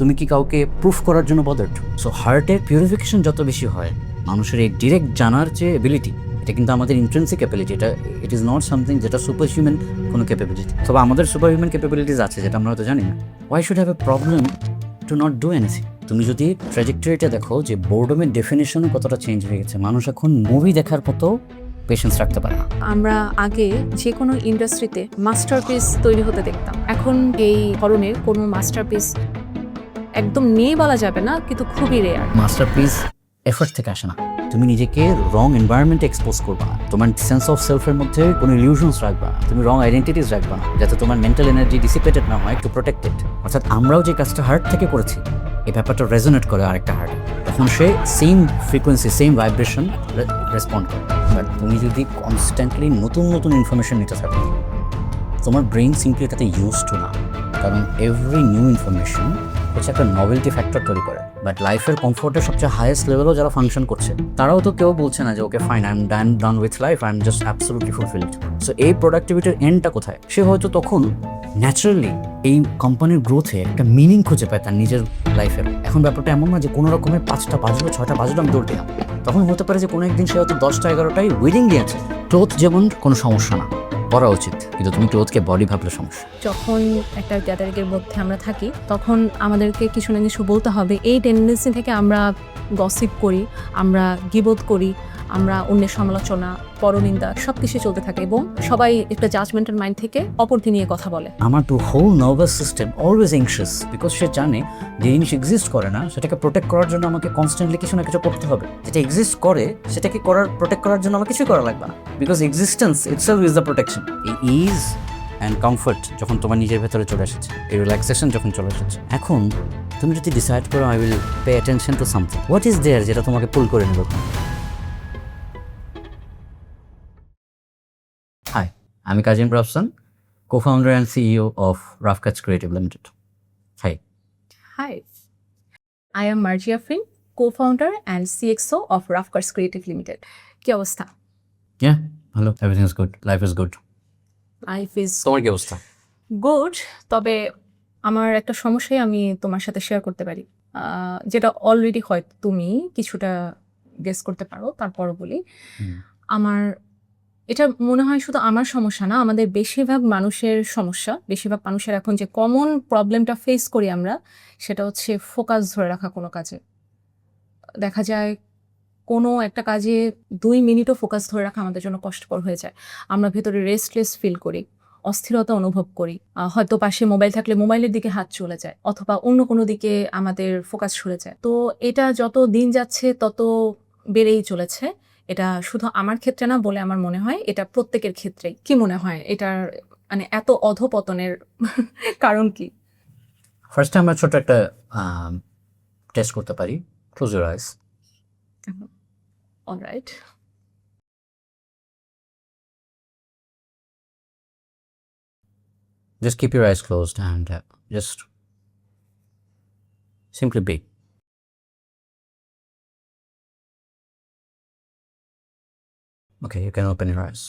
তুমি কি কাউকে প্রুফ করার জন্য বদার্ড? সো হার্টের পিউরিফিকেশন যত বেশি হয়, মানুষের এই ডিরেক্ট জানার যে এবিলিটি, এটা কিন্তু আমাদের ইন্ট্রেন্সিক ক্যাপাবিলিটি। এটা ইট ইজ নট সামথিং যেটা সুপার হিউম্যান কোনো ক্যাপাবিলিটি। তবে আমাদের সুপার হিউম্যান ক্যাপাবিলিটিস আছে যেটা আমরা হয়তো জানি না। Why should have a problem to not do anything? তুমি যদি ট্র্যাজেক্টরিটা দেখো যে বোর্ডমের ডেফিনেশনও কতটা চেঞ্জ হয়ে গেছে, মানুষ এখন মুভি দেখার মতো পেশেন্স রাখতে পারে না। আমরা আগে যে কোনো ইন্ডাস্ট্রিতে মাস্টারপিস তৈরি হতে দেখতাম, এখন এই ধরনের কোনো মাস্টারপিস একদম নেই বলা যাবে না, কিন্তু খুবই রেয়ার। মাস্টারপিস এফোর্ট থেকে আসে না। তুমি নিজেকে রং এনভায়রনমেন্টে এক্সপোজ করবা, তোমার সেন্স অফ সেলফের মধ্যে কোনো ইলিউশনস রাখবা, তুমি রং আইডেন্টিটিস রাখবা না, যাতে তোমার মেন্টাল এনার্জি ডিসিপেটেড না হয়, একটু প্রোটেক্টেড। অর্থাৎ আমরাও যে কাজটা হার্ট থেকে করেছি, এই ব্যাপারটা রেজোনেট করে আরেকটা হার্ট, তখন সে same frequency, same vibration respond করে। বাট তুমি যদি কনস্ট্যান্টলি নতুন নতুন ইনফরমেশন নিতে থাকো, তোমার ব্রেইন সিম্পলি এটাতে ইউজ টু না, কারণ এভরি নিউ ইনফরমেশন হচ্ছে একটা নভেলটি ফ্যাক্টর তৈরি করে। বাট লাইফের কমফোর্টের সবচেয়ে হাইয়েস্ট লেভেলও যারা ফাংশন করছে, তারাও তো কেউ বলছে না যে okay fine, I am done with life, I am just absolutely fulfilled. So এই প্রোডাক্টিভিটির এন্ডটা কোথায়? সে হয়তো তখন ন্যাচারালি এই কোম্পানির গ্রোথে একটা মিনিং খুঁজে পায় তার নিজের লাইফের। এখন ব্যাপারটা এমন না যে কোনো রকমের 5টা বাজলো 6টা বাজলো আমি দৌড় দিলাম। তখন হতে পারে যে কোনো একদিন সে হয়তো 10টা 11টায় উইলিংলি আছে। ক্লোথ যেমন কোনো সমস্যা না, পরা উচিত, কিন্তু তুমি ক্লোথকে বডি ভাবলে সমস্যা। যখন একটা গ্যাদারিংয়ের মধ্যে আমরা থাকি, তখন আমাদেরকে কিছু না কিছু বলতে হবে। এই টেন্ডেন্সি থেকে আমরা গসিপ করি, আমরা গিবত করি, আমরা অন্যের সমালোচনা, পরনিন্দা সব কিছু চলতে থাকে, এবং সবাই একটা জাজমেন্টাল মাইন্ড থেকে অপরকে নিয়ে কথা বলে। আমার তো whole nervous system always anxious, because সে জানে যে জিনিস এক্সিস্ট করে না, সেটাকে প্রোটেক্ট করার জন্য আমাকে কনস্ট্যান্টলি কিছু না কিছু করতে হবে। যেটা এক্সিস্ট করে সেটাকে প্রোটেক্ট করার জন্য আমার কিছুই করা লাগবে না, because existence itself is the protection. এই ইজ অ্যান্ড কমফর্ট যখন তোমার নিজের ভেতরে চলে এসেছে, এই রিল্যাক্সেশন যখন চলে এসেছে, এখন তুমি যদি ডিসাইড করো I will pay attention to something, what is there যেটা তোমাকে পুল করে নেবে? হাই, আমি Kazim Rafsan, co-founder and CEO of Rough Cuts Creative Limited. Hi. Hi, I am Marjia Fin, co-founder and CXO of Rough Cuts Creative Limited. কি অবস্থা? Yeah, hello. Everything is good. Life is good. Life is তোমার কি অবস্থা? Good, তবে আমার একটা সমস্যাই আমি তোমার সাথে শেয়ার করতে পারি, যেটা অলরেডি হয়তো তুমি কিছুটা গেস করতে পারো, তারপরও বলি। আমার এটা মনে হয় শুধু আমার সমস্যা না, আমাদের বেশিরভাগ মানুষের সমস্যা। বেশিরভাগ মানুষের এখন যে কমন প্রবলেমটা ফেস করি আমরা, সেটা হচ্ছে ফোকাস ধরে রাখা কোনো কাজে। দেখা যায় কোনো একটা কাজে 2 মিনিটও ফোকাস ধরে রাখা আমাদের জন্য কষ্টকর হয়ে যায়। আমরা ভেতরে রেস্টলেস ফিল করি, অস্থিরতা অনুভব করি। হয়তো পাশে মোবাইল থাকলে মোবাইলের দিকে হাত চলে যায়, অথবা অন্য কোনো দিকে আমাদের ফোকাস সরে যায়। তো এটা যত দিন যাচ্ছে তত বেড়েই চলেছে। এটা শুধু আমার ক্ষেত্রে না বলে আমার মনে হয় এটা প্রত্যেকের ক্ষেত্রেই। কি মনে হয় এটার মানে এত অধপতনের কারণ কি? ফার্স্টে আমরা ছোট একটা টেস্ট করতে পারি। Close your eyes. Alright. Just keep your eyes closed and just simply be. Okay, you can open your eyes.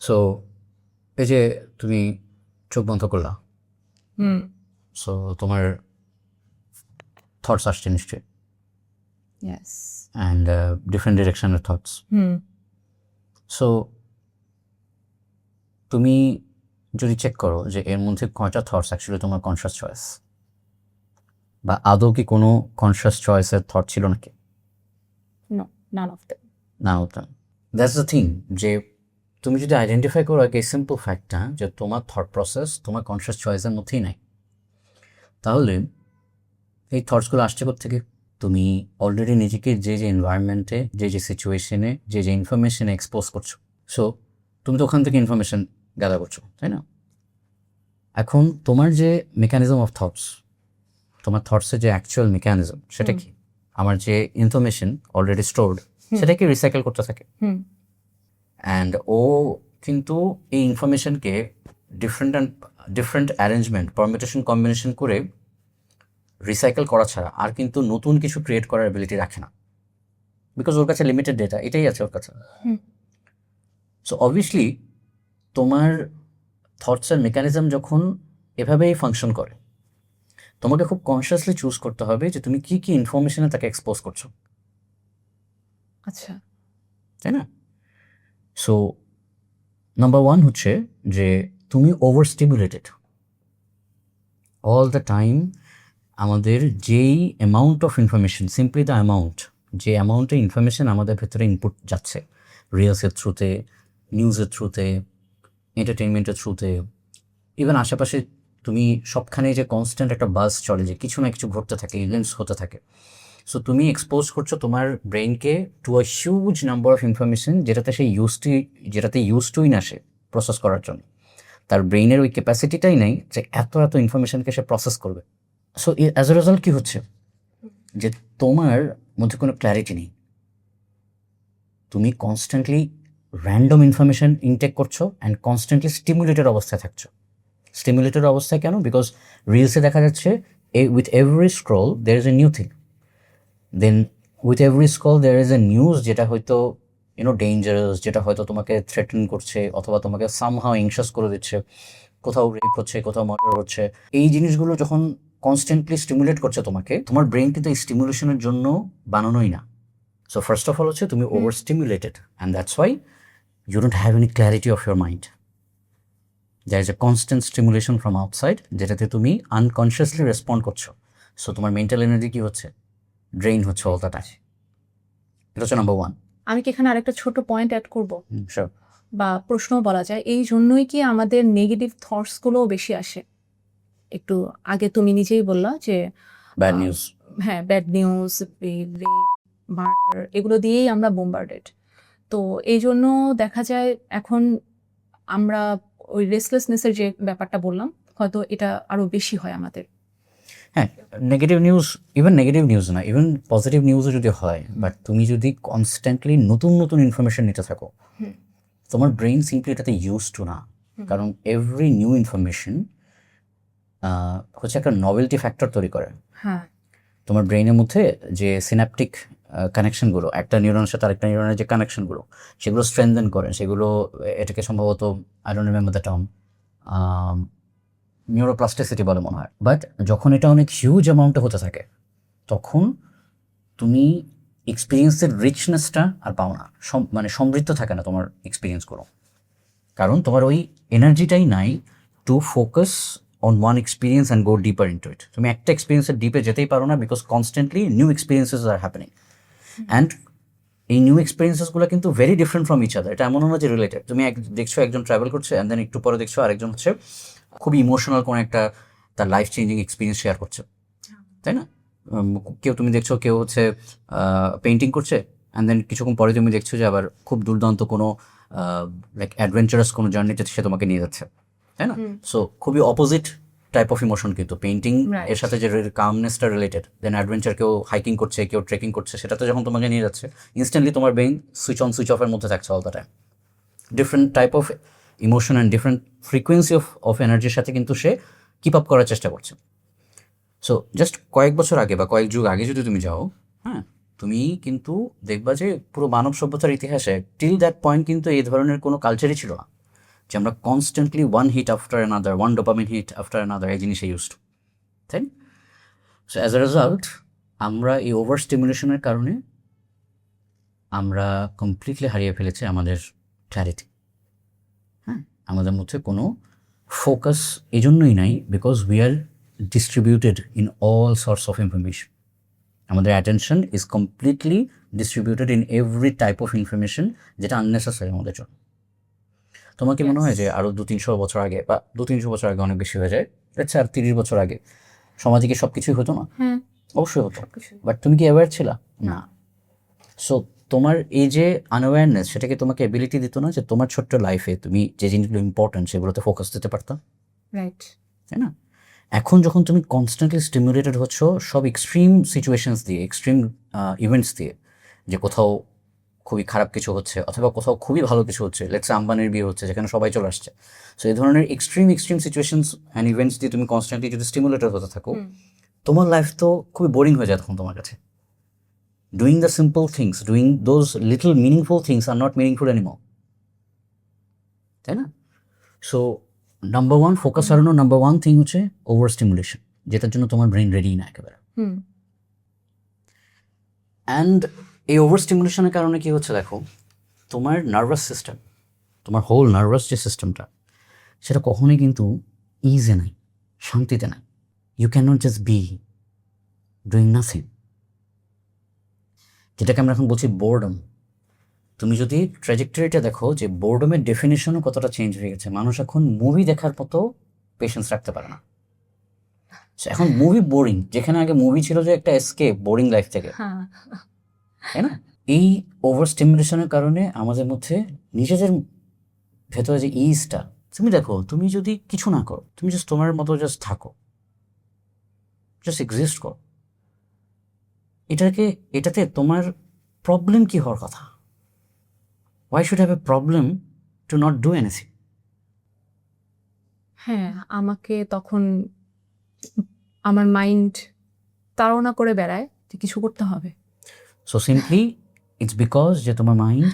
So, এই যে তুমি চোখ বন্ধ করলা, সো তোমার থটস আসছে নিশ্চয়ই, ইয়েস। অ্যান্ড ডিফারেন্ট ডিরেকশনের থটস। সো তুমি যদি চেক করো যে এর মধ্যে কয়টা থটস অ্যাকচুয়ালি তোমার কনশাস চয়েস, বা আদৌ কি কোনো কনশাস চয়েসের থট ছিল নাকি? No, none of them. না হতাম। দ্যাটস দ্য থিং, যে তুমি যদি আইডেন্টিফাই করো এই সিম্পল ফ্যাক্টটা যে তোমার থট প্রসেস তোমার কনশাস চয়েসের মধ্যেই নাই, তাহলে এই থটসগুলো আসছে কোত্থেকে? তুমি অলরেডি নিজেকে যে যে এনভায়রনমেন্টে, যে যে সিচুয়েশনে, যে যে ইনফরমেশনে এক্সপোজ করছো, সো তুমি তো ওখান থেকে ইনফরমেশন গ্যাদার করছো, তাই না? এখন তোমার যে মেকানিজম অফ থটস, তোমার থটসের যে অ্যাকচুয়াল মেকানিজম, সেটা কি? আমার যে ইনফরমেশন অলরেডি স্টোর্ড, সেটাকে রিসাইকেল করতে থাকে। অ্যান্ড ও কিন্তু এই ইনফরমেশনকে ডিফারেন্ট অ্যারেঞ্জমেন্ট, পারমিউটেশন, কম্বিনেশন করে রিসাইকেল করা ছাড়া আর কিন্তু নতুন কিছু ক্রিয়েট করার অ্যাবিলিটি রাখে না, বিকজ ওর কাছে লিমিটেড ডেটা এটাই আছে ওর কাছে। সো অবভিয়াসলি তোমার থটসের মেকানিজম যখন এভাবেই ফাংশন করে। তোমাকে খুব কনসিয়াসলি চুজ করতে হবে যে তুমি কি কি ইনফরমেশনে তাকে এক্সপোজ করছো, আচ্ছা। তাই না? সো নাম্বার ওয়ান হচ্ছে যে তুমি over stimulated all the time. আমাদের যেই amount of information, simply the amount, যে অ্যামাউন্টে ইনফরমেশন আমাদের ভেতরে ইনপুট যাচ্ছে, রিলসের থ্রুতে, নিউজের থ্রুতে, এন্টারটেনমেন্টের থ্রুতে, ইভেন আশেপাশে তুমি সবখানে যে কনস্ট্যান্ট একটা বাস চলে, যে কিছু না কিছু ঘটতে থাকে, ইভেন্টস হতে থাকে। সো তুমি এক্সপোজ করছো তোমার ব্রেইনকে to a huge number of information, যেটাতে ইউজ টুই না সে প্রসেস করার জন্য। তার ব্রেইনের ওই ক্যাপাসিটিটাই নেই যে এত এত ইনফরমেশনকে সে প্রসেস করবে। সো অ্যাজ এ রেজাল্ট কী হচ্ছে, যে তোমার মধ্যে কোনো ক্ল্যারিটি নেই, তুমি কনস্ট্যান্টলি র্যান্ডম ইনফরমেশন ইনটেক করছো অ্যান্ড কনস্ট্যান্টলি স্টিমুলেটেড অবস্থায় থাকছো। স্টিমুলেটেড অবস্থায় কেন? বিকজ রিলসে দেখা যাচ্ছে with every scroll there is a new thing, then with every scroll there is a news যেটা হয়তো ডেঞ্জারাস, যেটা হয়তো তোমাকে থ্রেটেন করছে অথবা তোমাকে সামহাও এংশাস করে দিচ্ছে, কোথাও রেপ হচ্ছে, কোথাও মার্ডার হচ্ছে। এই জিনিসগুলো যখন কনস্ট্যান্টলি স্টিমুলেট করছে তোমাকে, তোমার ব্রেন কিন্তু এই স্টিমুলেশনের জন্য বানানোই না। সো ফার্স্ট অফ অল হচ্ছে তুমি over stimulated and that's why you don't have any clarity of your mind. There is a constant stimulation from outside, যেটাতে তুমি আনকনসিয়াসলি রেসপন্ড করছো। সো তোমার মেন্টাল এনার্জি কি হচ্ছে? ড্রেইন হচ্ছে অল দ্য টাইম। এটা হচ্ছে নাম্বার ওয়ান। আমি কি এখানে আরেকটা ছোট পয়েন্ট অ্যাড করব শিওর। বা প্রশ্ন বলা যায়, এই জন্যই কি আমাদের নেগেটিভ থটসগুলোও বেশি আসে? একটু আগে তুমি নিজেই বললা যে ব্যাড নিউজ। হ্যাঁ, ব্যাড নিউজ, মার্ডার, এগুলো দিয়েই আমরা বোম্বার্ডেড। তো এই জন্য দেখা যায় এখন আমরা ওই রেসলেসনেসের যে ব্যাপারটা বললাম, হয়তো এটা আরো বেশি হয় আমাদের। হ্যাঁ, negative news, even negative news না, ইভেন পজিটিভ নিউজও যদি হয়, বাট তুমি যদি কনস্ট্যান্টলি নতুন নতুন ইনফরমেশন নিতে থাকো, তোমার ব্রেইন সিম্পলি এটাতে ইউজ টু না। কারণ এভরি নিউ ইনফরমেশন হচ্ছে একটা নভেলটি ফ্যাক্টর তৈরি করে। হ্যাঁ, তোমার ব্রেইনের মধ্যে যে সিনাপটিক কানেকশনগুলো, একটা নিউরনের সাথে আরেকটা নিউরনের যে কানেকশনগুলো, সেগুলো স্ট্রেনথেন করে, সেগুলো এটাকে সম্ভবত I don't remember the term, neuroplasticity বলে মনে হয়। বাট যখন এটা অনেক হিউজ অ্যামাউন্টে হতে থাকে, তখন তুমি এক্সপিরিয়েন্সের রিচনেসটা আর পাও না, মানে সমৃদ্ধ থাকে না তোমার এক্সপিরিয়েন্সগুলো। কারণ তোমার ওই এনার্জিটাই নাই to focus on one experience and go deeper into it. তুমি একটা এক্সপিরিয়েন্সের ডিপে যেতেই পারো না, because constantly new experiences are happening. And এই নিউ এক্সপিরিয়েন্সেসগুলো কিন্তু very different from each other. এটা এমন না যে রিলেটেড। তুমি দেখছো একজন ট্রাভেল করছে, অ্যান্ড দেন একটু পরে দেখছো আরেকজন হচ্ছে খুবই ইমোশনাল কোনো একটা তার লাইফ চেঞ্জিং এক্সপিরিয়েন্স শেয়ার করছে, তাই না? কেউ তুমি দেখছো কেউ হচ্ছে পেইন্টিং করছে, অ্যান্ড দেন কিছুক্ষণ পরে তুমি দেখছো যে আবার খুব দুর্দান্ত কোনো লাইক অ্যাডভেঞ্চারাস কোনো জার্নিতে সে তোমাকে নিয়ে যাচ্ছে, তাই না? সো খুবই অপোজিট টাইপ অফ ইমোশন কিন্তু পেইন্টিং এর সাথে যে কামনেসটা রিলেটেড। দেন অ্যাডভেঞ্চার, কেউ হাইকিং করছে, কেউ ট্রেকিং করছে, সেটাতে যখন তোমাকে নিয়ে যাচ্ছে, ইনস্ট্যান্টলি তোমার ব্রেইন সুইচ অন সুইচ অফের মধ্যে থাকছে all the time. Different type of emotion and different frequency of এনার্জির সাথে কিন্তু সে কিপ আপ করার চেষ্টা করছে। সো জাস্ট কয়েক বছর আগে বা কয়েক যুগ আগে যদি তুমি যাও, হ্যাঁ, তুমি কিন্তু দেখবা যে পুরো মানব সভ্যতার ইতিহাসে টিল দ্যাট পয়েন্ট কিন্তু এই ধরনের কোনো কালচারই ছিল না, যে আমরা constantly one hit after another, one dopamine hit after another এই জিনিসে ইউজড, তাই? সো অ্যাজ এ রেজাল্ট আমরা এই ওভার স্টিমুলেশনের কারণে আমরা কমপ্লিটলি হারিয়ে ফেলেছি আমাদের ক্ল্যারিটি। হ্যাঁ, আমাদের মধ্যে কোনো ফোকাস এই জন্যই নাই, because we are distributed in all sorts of information. আমাদের attention is completely distributed in every type of information, যেটা আননেসেসারি আমাদের জন্য। তোমার কি মনে হয় যে আরও 200-300 বছর আগে, বা 200-300 বছর আগে অনেক বেশি হয়ে যায়, আচ্ছা আর 30 বছর আগে সমাজে কি সব কিছুই হতো না? অবশ্যই হতো, বাট তুমি কি অ্যাওয়্যার ছিলা? না। সো তোমার এই যে আনঅ্যাওয়ারনেস, সেটাকে তোমাকে এবিলিটি দিত না যে তোমার ছোট্ট লাইফে তুমি যে জিনিসগুলো ইম্পর্টেন্ট সেগুলোতে ফোকাস দিতে পারতাম, রাইট? তাই না? এখন যখন তুমি কনস্ট্যান্টলি স্টিমুলেটেড হচ্ছ সব এক্সট্রিম সিচুয়েশনস দিয়ে, এক্সট্রিম ইভেন্টস দিয়ে, যে কোথাও খুবই খারাপ কিছু হচ্ছে অথবা কোথাও খুবই ভালো কিছু হচ্ছে, লেটস সে আম্বানির বিয়ে হচ্ছে যেখানে সবাই চলে আসছে। সো এই ধরনের এক্সট্রিম সিচুয়েশনস অ্যান্ড ইভেন্টস দিয়ে তুমি কনস্ট্যান্টলি যদি স্টিমুলেটেড হতে থাকো, তোমার লাইফ তো খুবই বোরিং হয়ে যায় তখন তোমার কাছে। Doing the simple things, doing those little meaningful things are not meaningful anymore, তাই না? সো নাম্বার ওয়ান ফোকাস হারানোর নাম্বার ওয়ান থিং হচ্ছে ওভার স্টিমুলেশন, যেটার জন্য তোমার ব্রেন রেডি না একেবারে। হুম অ্যান্ড এই ওভার স্টিমুলেশনের কারণে কি হচ্ছে দেখো, তোমার নার্ভাস সিস্টেম, তোমার হোল নার্ভাস যে সিস্টেমটা, সেটা কখনোই কিন্তু ইজে নাই, শান্তিতে নাই। You can not just be doing nothing, যেটাকে আমরা এখন বলছি বোর্ডম। তুমি যদি ট্র্যাজেক্টরিটা দেখো যে বোর্ডমের ডেফিনেশনও কতটা চেঞ্জ হয়ে গেছে, মানুষ এখন মুভি দেখার মতো পেশেন্স রাখতে পারে না। So, এখন মুভি বোরিং, যেখানে আগে মুভি ছিল যে একটা এসকেপ বোরিং লাইফ থেকে, হ্যাঁ তাই না? এই ওভার স্টিমুলেশনের কারণে আমাদের মধ্যে নিজেদের ভেতরে যে ইজটা, তুমি দেখো, তুমি যদি কিছু না করো, তুমি জাস্ট তোমার মতো জাস্ট থাকো, জাস্ট এক্সিস্ট করো, এটাতে তোমার প্রবলেম কি হওয়ার কথা? Why should have a problem to not do anything? হ্যাঁ, আমাকে তখন আমার মাইন্ড তাড়না করে বেড়ায় যে কিছু করতে হবে। সো সিম্পলি ইটস বিকজ যে তোমার মাইন্ড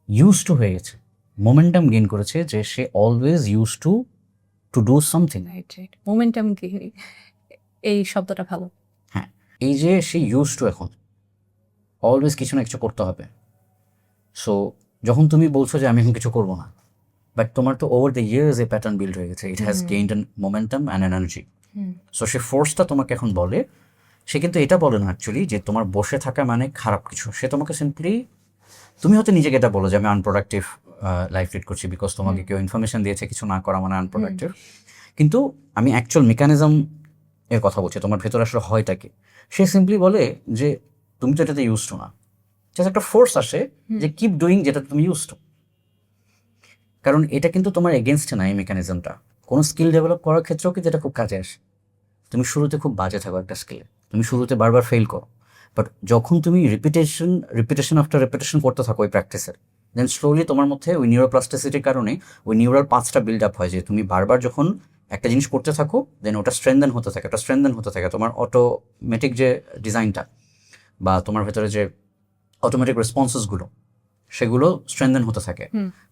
ইউজ টু হয়ে গেছে, মোমেন্টাম গেইন করেছে, যে সে always use to do something. Right right, momentum কি, এই শব্দটা ভালো। হ্যাঁ, এই যে সে ইউজ টু এখন অলওয়েজ কিছু না কিছু করতে হবে। সো যখন তুমি বলছো যে আমি এখন কিছু করবো না, বাট তোমার তো over the years a pattern build হয়ে গেছে, it has gained an momentum and energy. So সে ফোর্সটা তোমাকে এখন বলে, সে কিন্তু এটা বলে না অ্যাকচুয়ালি যে তোমার বসে থাকা মানে খারাপ কিছু। সে তোমাকে সিম্পলি, তুমি হয়তো নিজেকে এটা বলো যে আমি আনপ্রোডাক্টিভ লাইফ লিড করছি বিকজ তোমাকে কেউ ইনফরমেশন দিয়েছে কিছু না করা মানে আনপ্রোডাক্টিভ। কিন্তু আমি অ্যাকচুয়াল মেকানিজম এর কথা বলছি, তোমার ভেতরে আসলে হয়টা কি। সে সিম্পলি বলে যে তুমি তো এটাতে ইউজ টু না, জাস্ট একটা ফোর্স আসে যে কিপ ডুইং যেটা তুমি ইউজ টু। কারণ এটা কিন্তু তোমার এগেনস্টে না, এই মেকানিজমটা কোনো স্কিল ডেভেলপ করার ক্ষেত্রেও কিন্তু এটা খুব কাজে আসে। তুমি শুরুতে খুব বাজে থাকো একটা স্কিলে, তুমি শুরুতে বারবার ফেল করো, বাট যখন তুমি রিপিটেশন আফটার রিপিটেশন করতে থাকো ওই প্র্যাকটিসের, দেন স্লোলি তোমার মধ্যে ওই নিউরোপ্লাস্টিসিটির কারণে ওই নিউরাল পাথটা বিল্ড আপ হয়, যে তুমি বারবার যখন একটা জিনিস করতে থাকো দেন ওটা স্ট্রেনদেন হতে থাকে, ওটা স্ট্রেনদেন হতে থাকে। তোমার অটোমেটিক যে ডিজাইনটা বা তোমার ভেতরে যে অটোমেটিক রেসপন্সেসগুলো, সেগুলো স্ট্রেনদেন হতে থাকে।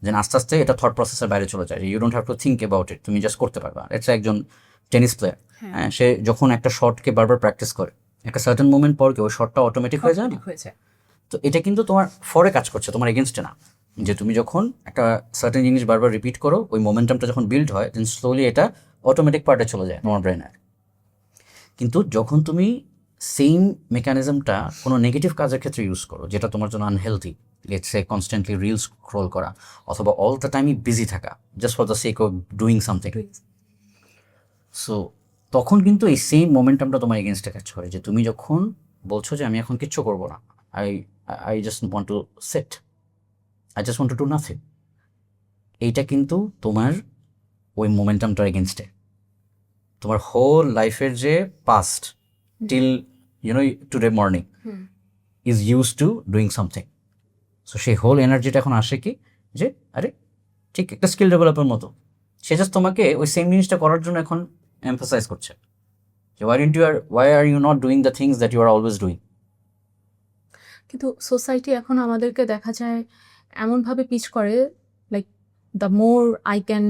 দেন আস্তে আস্তে এটা থট প্রসেসের বাইরে চলে যায়, you don't have to think about it, তুমি জাস্ট করতে পারবা। এটা একজন টেনিস প্লেয়ার, সে যখন একটা শটকে বারবার প্র্যাকটিস করে, একটা সার্টেন মোমেন্ট পর কি ওই শটটা অটোমেটিক হয়ে যায় না? তো এটা কিন্তু তোমার ফরে কাজ করছে, তোমার এগেনস্টে না। যে তুমি যখন একটা সার্টেন জিনিস বারবার রিপিট করো, ওই মোমেন্টামটা যখন বিল্ড হয়, দেন স্লোলি এটা অটোমেটিক পার্টে চলে যায় তোমার ব্রেনের। কিন্তু যখন তুমি সেম মেকানিজমটা কোনো নেগেটিভ কাজের ক্ষেত্রে ইউজ করো, যেটা তোমার জন্য unhealthy, let's say constantly reels scroll করা অথবা অল দ্য টাইমই বিজি থাকা just for the sake of doing something, so তখন কিন্তু এই সেম মোমেন্টামটা তোমার এগেনস্টে কাজ করে। যে তুমি যখন বলছো যে আমি এখন কিচ্ছু করবো না, I just want to set, I just want to do nothing, এইটা কিন্তু তোমার ওই মোমেন্টামটার এগেনস্টে। তোমার হোল লাইফের যে past till today morning is use to doing something. So সেই হোল এনার্জিটা এখন আসে কি, যে আরে ঠিক একটা স্কিল ডেভেলপের মতো, সে জাস্ট তোমাকে ওই সেম জিনিসটা করার জন্য এখন এমফাসাইজ করছে যে why are you not doing the things that you are always doing. কিন্তু সোসাইটি এখন আমাদেরকে দেখা যায় এমনভাবে পিচ করে, like the more I can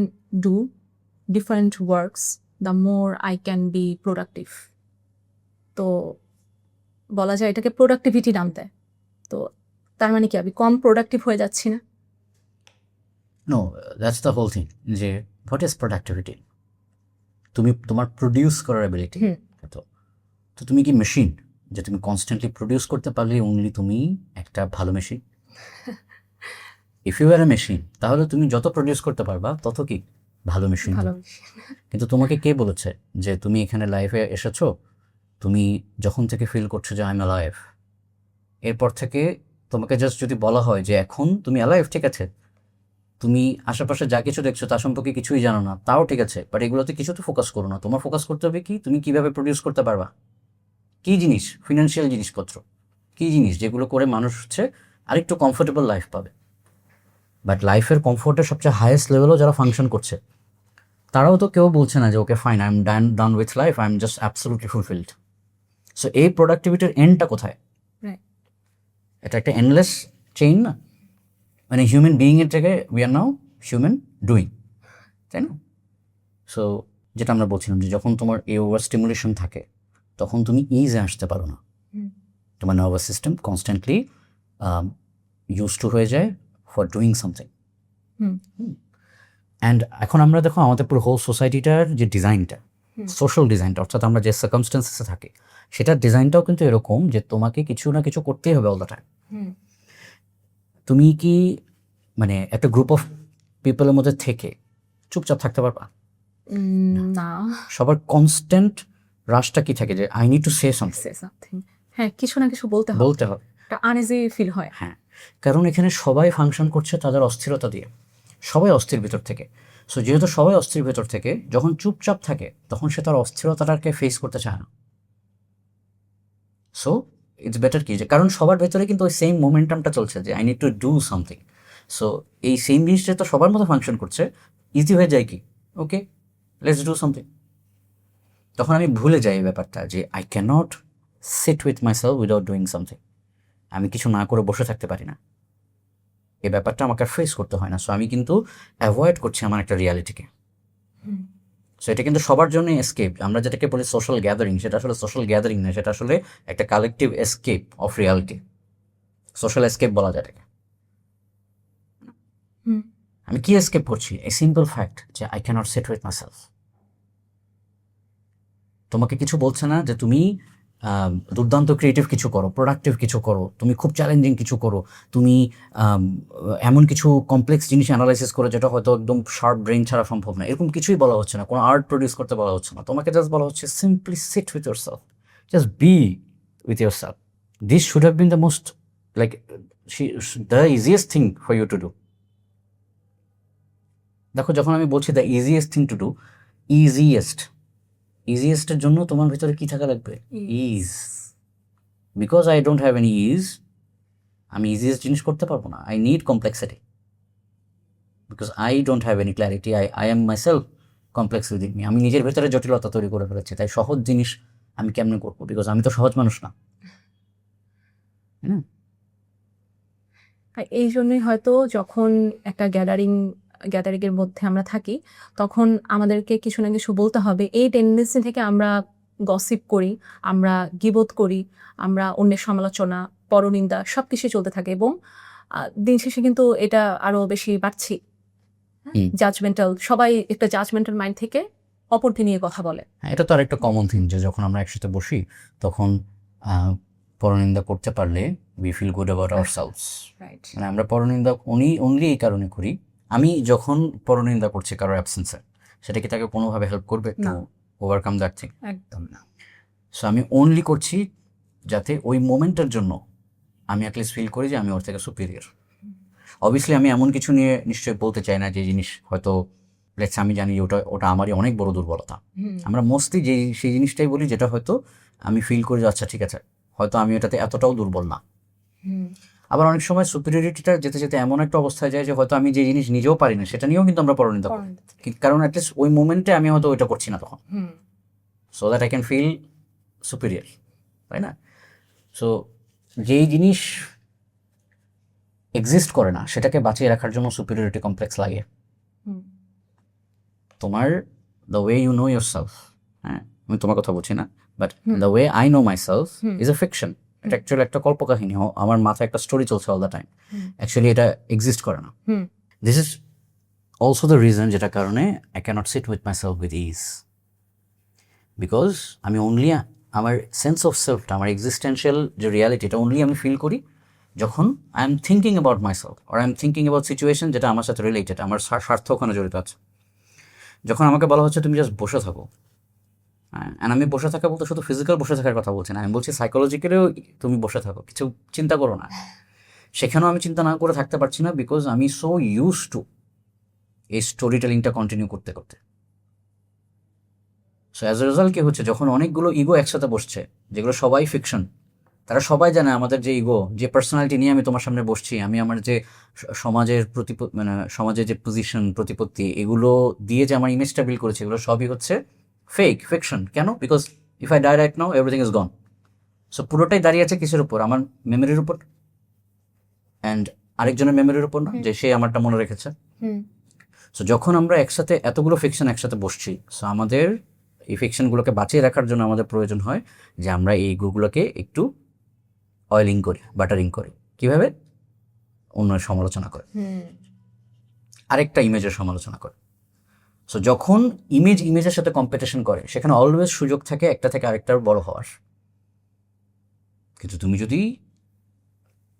do different works, the more I can be productive. তো বলা যায় এটাকে প্রোডাক্টিভিটি নাম দেয়। তো তার মানে কি আমি কম প্রোডাক্টিভ হয়ে যাচ্ছি না? No, that's the whole thing, যে হোয়াট ইজ প্রোডাক্টিভিটি? তুমি তোমার প্রডিউস করার অ্যাবিলিটি। তো তুমি কি মেশিন যে তুমি কনস্ট্যান্টলি প্রডিউস করতে পারলে অনলি তুমি একটা ভালো machine? If you are a machine, তাহলে তুমি যত প্রডিউস করতে পারবা তত কি ভালো মেশিন। কিন্তু তোমাকে কে বলেছে যে তুমি এখানে লাইফে এসেছো, তুমি যখন থেকে ফিল করছো যে আই এম অ্যালাইভ, এরপর থেকে তোমাকে জাস্ট যদি বলা হয় যে এখন তুমি অ্যালাইভ, ঠিক আছে, তুমি আশেপাশে যা কিছু দেখছো তার সম্পর্কে কিছুই জানো না, তাও ঠিক আছে, বাট এগুলোতে কিছু তো ফোকাস করো না। তোমার ফোকাস করতে হবে কি, তুমি কিভাবে প্রডিউস করতে পারবা, কী জিনিস, ফিনান্সিয়াল জিনিসপত্র, কী জিনিস যেগুলো করে মানুষ হচ্ছে আরেকটু কমফোর্টেবল লাইফ পাবে। বাট লাইফের কমফোর্টের সবচেয়ে হাইয়েস্ট লেভেলও যারা ফাংশন করছে, তারাও তো কেউ বলছে না যে okay fine, I am done with life, I am just absolutely fulfilled. So এই প্রোডাক্টিভিটির এন্ডটা কোথায়? এটা একটা এন্ডলেস চেইন না? মানে হিউম্যান বিইংয়ের থেকে we are now human doing, তাই না? সো যেটা আমরা বলছিলাম যে যখন তোমার এই ওভার স্টিমুলেশন থাকে তখন তুমি ইজে আসতে পারো না, তোমার nervous system constantly use to হয়ে যায় ফর ডুইং সামথিং। অ্যান্ড এখন আমরা দেখো আমাদের পুরো হোল সোসাইটিটার যে ডিজাইনটা, সোশ্যাল ডিজাইনটা, অর্থাৎ আমরা যে সার্কামস্টেন্সেসে থাকি সেটার ডিজাইনটাও কিন্তু এরকম যে তোমাকে কিছু না কিছু করতেই হবে অল দ্য টাইম। তুমি কি মানে একটা গ্রুপ অফ পিপলের মধ্যে থেকে চুপচাপ থাকতে পারবা? না, সবার কনস্ট্যান্ট রাশটা কি থাকে যে I need to say something, say something. হ্যাঁ, কিছু না কিছু বলতে হবে, বলতে হবে। একটা আনইজি ফিল হয়। হ্যাঁ, কারণ এখানে সবাই ফাংশন করছে তাদের অস্থিরতা দিয়ে, সবাই অস্থির ভিতর থেকে। সো যেহেতু সবাই অস্থির ভেতর থেকে যখন চুপচাপ থাকে তখন সে তার অস্থিরতাটাকে ফেস করতে চায় না। সো ইটস বেটার কি যে, কারণ সবার ভেতরে কিন্তু ওই সেম মোমেন্টামটা চলছে যে I need to do something. So এই সেম জিনিসটা তো সবার মতো ফাংশন করছে, ইজি হয়ে যায় কি ওকে লেটস ডু সামথিং। তখন আমি ভুলে যাই এই ব্যাপারটা যে I can't sit with myself without doing something. আমি কিছু না করে বসে থাকতে পারি না, এই ব্যাপারটা আমাকে ফেস করতে হয় না। সো আমি কিন্তু অ্যাভয়েড করছি আমার একটা রিয়ালিটিকে। সো এটা কিন্তু সবার জন্য এসকেপ। আমরা যেটাকে বলি সোশ্যাল গ্যাদারিং, সেটা আসলে সোশ্যাল গ্যাদারিং না, সেটা আসলে একটা collective escape of reality. Social escape বলা যায় এটাকে। আমি কি এসকেপ করছি? এ সিম্পল ফ্যাক্ট যে I can't sit with my self. তোমাকে কিছু বলছে না যে তুমি দুর্দান্ত ক্রিয়েটিভ কিছু করো, প্রোডাক্টিভ কিছু করো, তুমি খুব চ্যালেঞ্জিং কিছু করো, তুমি এমন কিছু কমপ্লেক্স জিনিস অ্যানালাইসিস করো যেটা হয়তো একদম শার্প ব্রেন ছাড়া সম্ভব না, এরকম কিছুই বলা হচ্ছে না। কোনো আর্ট প্রডিউস করতে বলা হচ্ছে না, তোমাকে জাস্ট বলা হচ্ছে simply sit with your self, just be with your self. This should have been the most like the easiest thing for you to do. দেখো যখন আমি বলছি the easiest thing to do, ইজিয়েস্টের জন্য তোমার ভিতরে কি থাকা লাগবে? Ease. Because I don't have any ease, আমি ইজিয়েস্ট জিনিস করতে পারবো না। I need complexity because I don't have any clarity. I am my self complex within me. আমি নিজের ভেতরে জটিলতা তৈরি করে ফেলেছি, তাই সহজ জিনিস আমি কেমনে করবো? বিকজ আমি তো সহজ মানুষ না। এই জন্যই হয়তো যখন একটা গ্যাদারিং এর মধ্যে আমরা থাকি তখন আমাদেরকে কিছু না কিছু বলতে হবে, এই টেন্ডেন্সি থেকে আমরা গসিপ করি, আমরা গিবত করি, আমরা অন্যের সমালোচনা, পরনিন্দা সবকিছু চলতে থাকে এবং দিন শেষে কিন্তু এটা আরো বেশি বাড়ছি। জাজমেন্টাল, সবাই একটা জাজমেন্টাল মাইন্ড থেকে অপরকে নিয়ে কথা বলে। এটা তো আরেকটা কমন থিং যে যখন আমরা একসাথে বসি তখন পরনিন্দা করতে পারলে we feel good about ourselves. মানে আমরা পরনিন্দা অনলি এই কারণে করি, আমি যখন পরনিন্দা করছি কারোর অ্যাবসেন্সে, সেটা কি তাকে কোনোভাবে হেল্প করবে টু ওভারকাম দ্যাট থিং? একদম না। সো আমি অনলি করছি যাতে ওই মোমেন্টের জন্য আমি অ্যাটলিস্ট ফিল করি যে আমি ওর থেকে সুপিরিয়র। অবভিয়াসলি আমি এমন কিছু নিয়ে নিশ্চয়ই বলতে চাই না যে জিনিস হয়তো লেটস আমি জানি যে ওটা আমারই অনেক বড় দুর্বলতা। আমরা মোস্টলি সেই জিনিসটাই বলি যেটা হয়তো আমি ফিল করি আচ্ছা ঠিক আছে হয়তো আমি এটাতে এতটাও দুর্বল না। আবার অনেক সময় সুপিরিয়রিটিটা যেতে যেতে এমন একটা অবস্থায় যায় যে হয়তো আমি যে জিনিস নিজেও পারি না সেটা নিয়েও কিন্তু আমরা পরনিন্দা করি, কারণ অ্যাটলিস্ট ওই মোমেন্টে আমি হয়তো ওইটা করছি না তখন, so that I can feel superior, তাই না? সো যেই জিনিস এক্সিস্ট করে না সেটাকে বাঁচিয়ে রাখার জন্য সুপিরিয়রিটি কমপ্লেক্স লাগে। তোমার the way you know your self, হ্যাঁ আমি তোমার কথা বলছি না, but the way I know my self is a fiction. এটা অ্যাকচুয়ালি একটা কল্পকাহিনী, আমার মাথায় একটা স্টোরি চলছে অল দ্য টাইম, অ্যাকচুয়ালি এটা এক্সিস্ট করে না। This is also the reason যেটার কারণে I can't sit with my self with ease, because আমি অনলি আমার সেন্স অফ সেলফটা, আমার এক্সিস্টেন্সিয়াল যে রিয়ালিটি, এটা অনলি আমি ফিল করি যখন I am thinking about my self or I am thinking about situation যেটা আমার সাথে রিলেটেড, আমার স্বার্থ ওখানে জড়িত আছে। যখন আমাকে বলা হচ্ছে তুমি জাস্ট বসে থাকো, হ্যাঁ, আমি বসে থাকা বলতে শুধু ফিজিক্যাল বসে থাকার কথা বলছি না, আমি বলছি সাইকোলজিক্যালিও তুমি বসে থাকো, কিছু চিন্তা করো না। সেখানেও আমি চিন্তা না করে থাকতে পারছি না, বিকজ আমি সো ইউজ টু এই স্টোরি টেলিংটা কন্টিনিউ করতে করতে। সো অ্যাজ এ রেজাল্ট কি হচ্ছে, যখন অনেকগুলো ইগো একসাথে বসছে যেগুলো সবাই ফিকশন, তারা সবাই জানে আমাদের যে ইগো, যে পার্সোনালিটি নিয়ে আমি তোমার সামনে বসছি, আমি আমার যে সমাজের মানে সমাজের যে পজিশন প্রতিপত্তি, এগুলো দিয়ে যে আমার ইমেজটা বিল্ড করেছে, এগুলো সবই হচ্ছে ফিকশন। কেন? Because if I die right now everything is gone. So পুরোটাই দাঁড়িয়ে আছে কিসের উপর? আমার মেমোরির উপর, অ্যান্ড আরেকজনের মেমোরির উপর না, যে সে আমারটা মনে রেখেছে। সো যখন আমরা একসাথে এতগুলো ফিকশন একসাথে বসছি, সো আমাদের এই ফিকশনগুলোকে বাঁচিয়ে রাখার জন্য আমাদের প্রয়োজন হয় যে আমরা এই গুলোকে একটু অয়েলিং করি, বাটারিং করি। কিভাবে? অন্যের সমালোচনা করে, আরেকটা ইমেজের সমালোচনা করে। সো যখন ইমেজের সাথে কম্পিটিশন করে, সেখানে অলওয়েজ সুযোগ থাকে একটা থেকে আরেকটার বড় হওয়ার। কিন্তু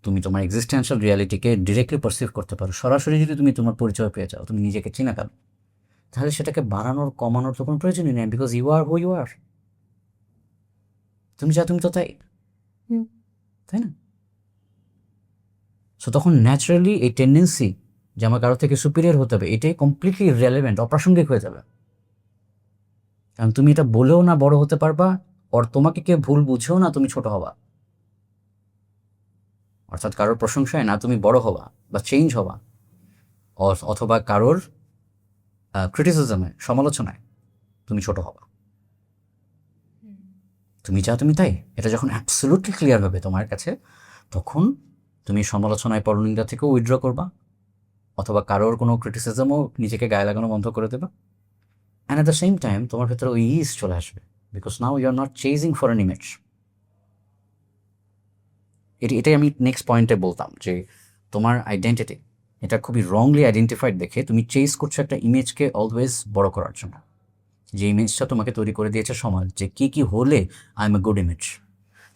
তুমি তোমার এক্সিস্টেন্সিয়াল রিয়ালিটিকে ডিরেক্টলি পারসিভ করতে পারো, সরাসরি যদি তুমি তোমার পরিচয় পেয়ে যাও, তুমি নিজেকে চিনা কাল, তাহলে সেটাকে বাড়ানোর কমানোর তো কোনো প্রয়োজনই নেই, because you are who you are. তুমি তো তাই, তাই না? সো তখন ন্যাচারালি এই টেন্ডেন্সি যে আমার কারো থেকে সুপিরিয়র হতে হবে, এটাই কমপ্লিটলি রিলেভেন্ট, অপ্রাসঙ্গিক হয়ে যাবে। কারণ তুমি এটা বলেও না বড় হতে পারবা, আর তোমাকে কেউ ভুল বুঝেও না তুমি ছোট হবা। অর্থাৎ কারোর প্রশংসায় না তুমি বড় হবা বা চেঞ্জ হবা, অথবা কারোর ক্রিটিসিজমে, সমালোচনায় তুমি ছোট হবা। তুমি তাই, এটা যখন অ্যাবসলিউটলি ক্লিয়ার হবে তোমার কাছে, তখন তুমি সমালোচনায়, পরনিন্দা থেকেও উইথড্র করবা, অথবা কারোর কোনো ক্রিটিসিজমও নিজেকে গায়ে লাগানো বন্ধ করে দেবা। And at the same time তোমার ভেতরে ওই ইজ চলে আসবে, because now you are not chasing for an image. এটাই আমি নেক্সট পয়েন্টে বলতাম যে তোমার আইডেন্টিটি, এটা খুবই রংলি আইডেন্টিফাইড দেখে তুমি চেজ করছো একটা ইমেজকে অলওয়েজ বড় করার জন্য, যে ইমেজটা তোমাকে তৈরি করে দিয়েছে সমাজ, যে কি হলে I M a good image.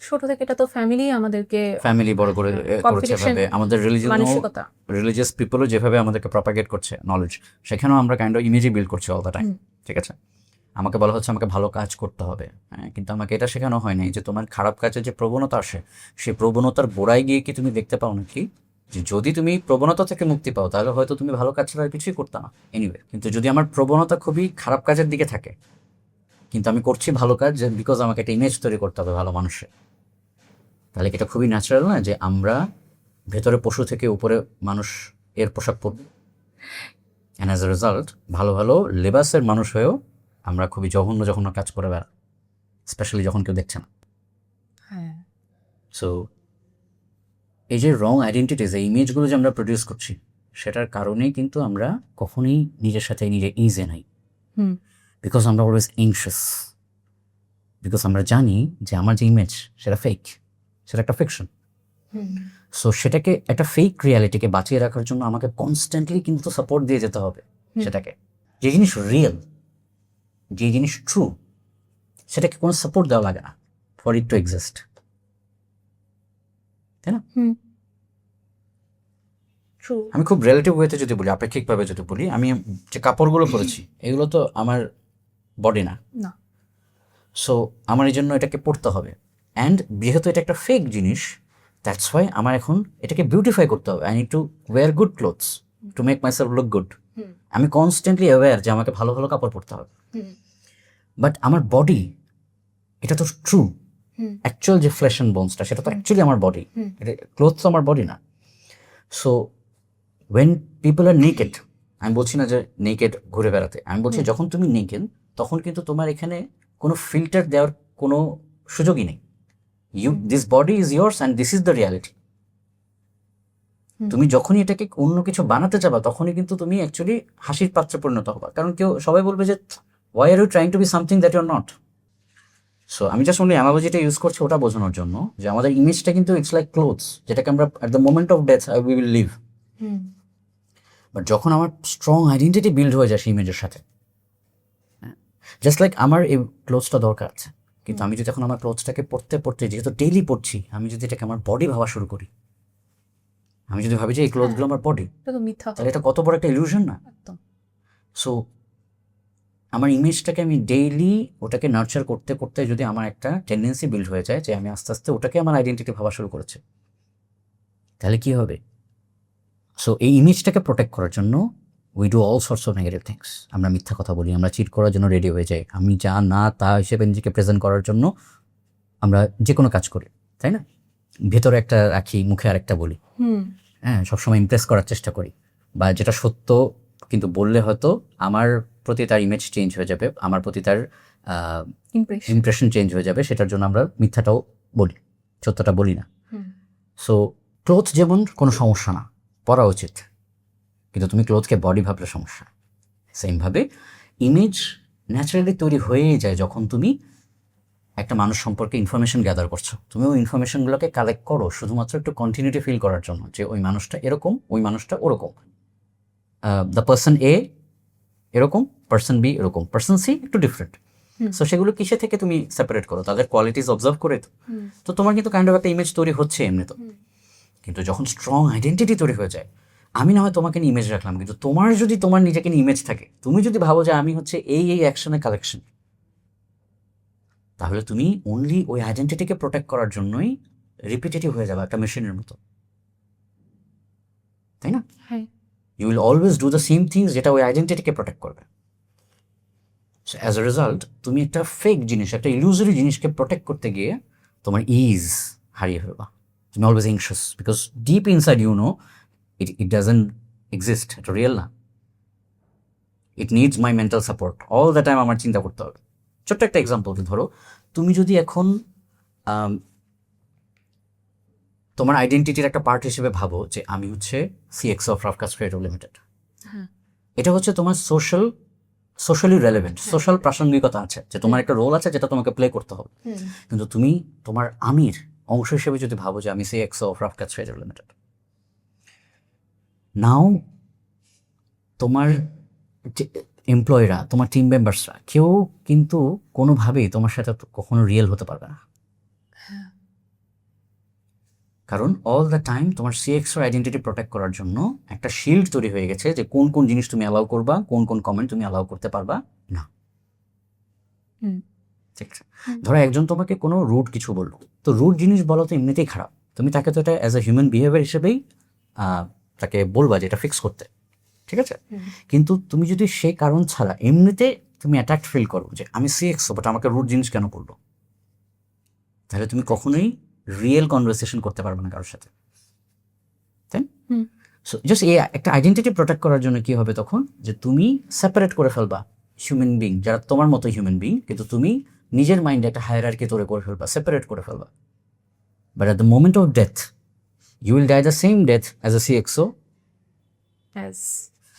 ছোট থেকে এটা তো ফ্যামিলি বড় করে করেছে ভাবে, আমাদের রিলিজিয়াস পিপলও যেভাবে আমাদেরকে প্রপাগেট করছে নলেজ, সেখানেও আমরা কাইন্ড অফ ইমেজই বিল্ড করছি অল দ্য টাইম। ঠিক আছে, আমাকে বলা হচ্ছে আমাকে ভালো কাজ করতে হবে, হ্যাঁ, কিন্তু আমাকে এটা শেখানো হয় নাই যে তোমার খারাপ কাজের যে প্রবণতা আসে, সেই প্রবণতার গোড়ায় গিয়ে কি তুমি দেখতে পাও নাকি যে যদি তুমি প্রবণতা থেকে মুক্তি পাও, তাহলে হয়তো তুমি ভালো কাজ ছাড়া আর কিছুই করতে না এনিওয়ে। কিন্তু যদি আমার প্রবণতা খুবই খারাপ কাজের দিকে থাকে, কিন্তু আমি করছি ভালো কাজ বিকজ আমাকে একটা ইমেজ তৈরি করতে হবে ভালো মানুষের, তাহলে এটা খুবই ন্যাচারাল না যে আমরা ভেতরে পশু থেকে উপরে মানুষ এর পোশাক পরব, অ্যান্ড অ্যাজ এ রেজাল্ট ভালো ভালো লেবাসের মানুষ হয়েও আমরা খুবই জঘন্য কাজ করে বেড়া, স্পেশালি যখন কেউ দেখছে না। সো এই যে রং আইডেন্টিটিস, এই ইমেজগুলো যে আমরা প্রডিউস করছি, সেটার কারণেই কিন্তু আমরা কখনোই নিজের সাথে নিজে ইজে নাই, বিকজ আমরা অলওয়েজ এংশিয়াস, বিকজ আমরা জানি যে আমার যে ইমেজ সেটা ফেক, সেটা একটা ফিকশন। সো সেটাকে একটা ফেক রিয়ালিটিকে বাঁচিয়ে রাখার জন্য আমাকে কনস্ট্যান্টলি কিন্তু সাপোর্ট দিয়ে যেতে হবে সেটাকে। যে জিনিস রিয়েল, যে জিনিস ট্রু, সেটাকে কোনো সাপোর্ট দেওয়া লাগে না ফর ইট টু এক্সিস্ট, তাই না? আমি খুব রিলেটিভ ওয়েতে যদি বলি, আপেক্ষিকভাবে যদি বলি, আমি যে কাপড়গুলো পরেছি এগুলো তো আমার বডি না, সো আমার এই জন্য এটাকে পড়তে হবে। অ্যান্ড যেহেতু এটা একটা ফেক জিনিস, দ্যাটস ওয়াই আমার এখন এটাকে বিউটিফাই করতে হবে। I need to wire good clothes to make myself look good. আমি কনস্ট্যান্টলি অ্যাওয়্যার যে আমাকে ভালো ভালো কাপড় পরতে হবে। বাট আমার বডি, এটা তো ট্রু, অ্যাকচুয়াল যে ফ্লেশ অ্যান্ড বোনসটা, সেটা তো অ্যাকচুয়ালি আমার বডি, এটা ক্লোথ তো আমার বডি না। So when people are naked, আমি বলছি না যে নেকেড ঘুরে বেড়াতে, আমি বলছি যখন তুমি নেকেড, তখন কিন্তু তোমার এখানে কোনো ফিল্টার দেওয়ার কোনো সুযোগই নেই। This body is years and this is the reality. তুমি যখনই এটাকে অন্য কিছু বানাতে যাবা, তখনই কিন্তু তুমি অ্যাকচুয়ালি হাসির পাত্রে পরিণত হবা, কারণ সবাই বলবে যে why are you trying to be something that you are not. So আমি জাস্ট অনলি অ্যানালজিটা ইউজ করছি ওটা বোঝানোর জন্য যে আমাদের ইমেজটা কিন্তু ইটস লাইক ক্লোথস, যেটাকে আমরা at the moment of death we will leave. But যখন আমার স্ট্রং আইডেন্টিটি বিল্ড হয়ে যায় সেই ইমেজের সাথে, জাস্ট লাইক আমার এই ক্লোথসটা দরকার আছে, কিন্তু আমি যদি এখন আমার ক্লোথসটাকে পড়তে যেহেতু ডেইলি পড়ছি, আমি যদি এটাকে আমার বডি ভাবা শুরু করি, আমি যদি ভাবি যে এই ক্লোথগুলো আমার বডি, তাহলে এটা কত বড় একটা ইলিউশন না? সো আমার ইমেজটাকে আমি ডেইলি ওটাকে নার্চার করতে যদি আমার একটা টেন্ডেন্সি বিল্ড হয়ে যায় যে আমি আস্তে আস্তে ওটাকে আমার আইডেন্টিটি ভাবা শুরু করেছে, তাহলে কি হবে? সো এই ইমেজটাকে প্রোটেক্ট করার জন্য we do all sorts of negative things. আমরা মিথ্যা কথা বলি, আমরা চিট করার জন্য রেডি হয়ে যাই, আমি যা না তা হিসেবে নিজেকে প্রেজেন্ট করার জন্য আমরা যে কোনো কাজ করি, তাই না? ভেতরে একটা রাখি, মুখে আরেকটা বলি, হ্যাঁ, সবসময় ইমপ্রেস করার চেষ্টা করি, বা যেটা সত্য কিন্তু বললে হয়তো আমার প্রতি তার ইমেজ চেঞ্জ হয়ে যাবে, আমার প্রতি তার ইমপ্রেশন চেঞ্জ হয়ে যাবে, সেটার জন্য আমরা মিথ্যাটাও বলি, সত্যটা বলি না। সো ক্লোথ যেমন কোনো সমস্যা না, পরা উচিত, কিন্তু তুমি ক্লোথকে বডি ভাবলে সমস্যা। সেমভাবে ইমেজ ন্যাচারালি তৈরি হয়েই যায় যখন তুমি একটা মানুষ সম্পর্কে ইনফরমেশন গ্যাদার করছো। তুমি ওই ইনফরমেশনগুলোকে কালেক্ট করো শুধুমাত্র একটু কন্টিনিউটি ফিল করার জন্য, যে ওই মানুষটা এরকম, ওই মানুষটা ওরকম, দ্য পার্সন এ এরকম, পার্সন বি এরকম, পার্সন সি একটু ডিফারেন্ট। সো সেগুলো কিসে থেকে তুমি সেপারেট করো? তাদের কোয়ালিটিস অবজার্ভ করে। তো তোমার কিন্তু কাইন্ড অফ একটা ইমেজ তৈরি হচ্ছে এমনি তো। কিন্তু যখন স্ট্রং আইডেন্টিটি তৈরি হয়ে যায়, আমি না হয় তোমাকে নিয়ে ইমেজ রাখলাম, কিন্তু তোমার যদি তোমার নিজেকে নিয়ে ইমেজ থাকে, তুমি যদি ভাবো যে আমি হচ্ছে এই অ্যাকশনের কালেকশন, তাহলে তুমি অনলি ওই আইডেন্টিটিকে প্রোটেক্ট করার জন্যই রিপিটেটিভ হয়ে যাবে একটা মেশিনের মতো, তাই না? You will always do the same things যেটা ওই আইডেন্টিটিকে প্রোটেক্ট করবে। সো অ্যাজ এ রেজাল্ট তুমি একটা ফেক জিনিস, একটা ইলুজরি জিনিসকে প্রোটেক্ট করতে গিয়ে তোমার ইজ হারিয়ে ফেলবা। তুমি always anxious because deep inside you know it doesn't exist, এটা রিয়েল না। It needs my mental support all the time. আমার চিন্তা করতে হবে। ছোট্ট একটা এক্সাম্পল, ধরো তুমি যদি এখন তোমার আইডেন্টিটির একটা পার্ট হিসেবে ভাবো যে আমি হচ্ছে সিএক্স অফ রাফ কাজ ক্রিয়েটিভ লিমিটেড, এটা হচ্ছে তোমার সোশ্যালি রেলেভেন্ট, সোশ্যাল প্রাসঙ্গিকতা আছে, যে তোমার একটা রোল আছে যেটা তোমাকে প্লে করতে হবে। কিন্তু তুমি তোমার আমির অংশ হিসেবে যদি ভাবো যে আমি সিএক্স অফ রাফ কাজ ক্রিয়েটিভ লিমিটেড, নাও তোমার এমপ্লয়িরা, তোমার টিম মেম্বার্সরা কেউ কিন্তু কোনোভাবেই তোমার সাথে কখনো রিয়েল হতে পারবে না। কারণ অল দ্য টাইম তোমার সিএক্সর আইডেন্টিটি প্রোটেক্ট করার জন্য একটা শিল্ড তৈরি হয়ে গেছে যে কোন কোন জিনিস তুমি অ্যালাউ করবা, কোন কোন কমেন্ট তুমি অ্যালাউ করতে পারবা না। ঠিক আছে, ধরো একজন তোমাকে কোনো রুড কিছু বললো, তো রুড জিনিস বলা তো এমনিতেই খারাপ, তুমি তাকে তো এটা অ্যাজ এ হিউম্যান বিহেভিয়ার হিসেবেই তাকে বলবা যে এটা ফিক্স করতে, ঠিক আছে? কিন্তু তুমি যদি সেই কারণ ছাড়া এমনিতে তুমি অ্যাট্যাক্ট ফিল করো যে আমি সিএক্স বাট আমাকে রুড জিনিস কেন বললো, তাহলে তুমি কখনোই রিয়েল কনভারসেশন করতে পারবে না কারোর সাথে, তাই? সো জাস্ট এই একটা আইডেন্টিটি প্রোটেক্ট করার জন্য কি হবে তখন, যে তুমি সেপারেট করে ফেলবা হিউম্যান বিং যারা তোমার মতো হিউম্যান বিং, কিন্তু তুমি নিজের মাইন্ডে একটা হায়ারার্কি তৈরি করে ফেলবা, সেপারেট করে ফেলবা। But at the moment of death you will die the same death as a CXO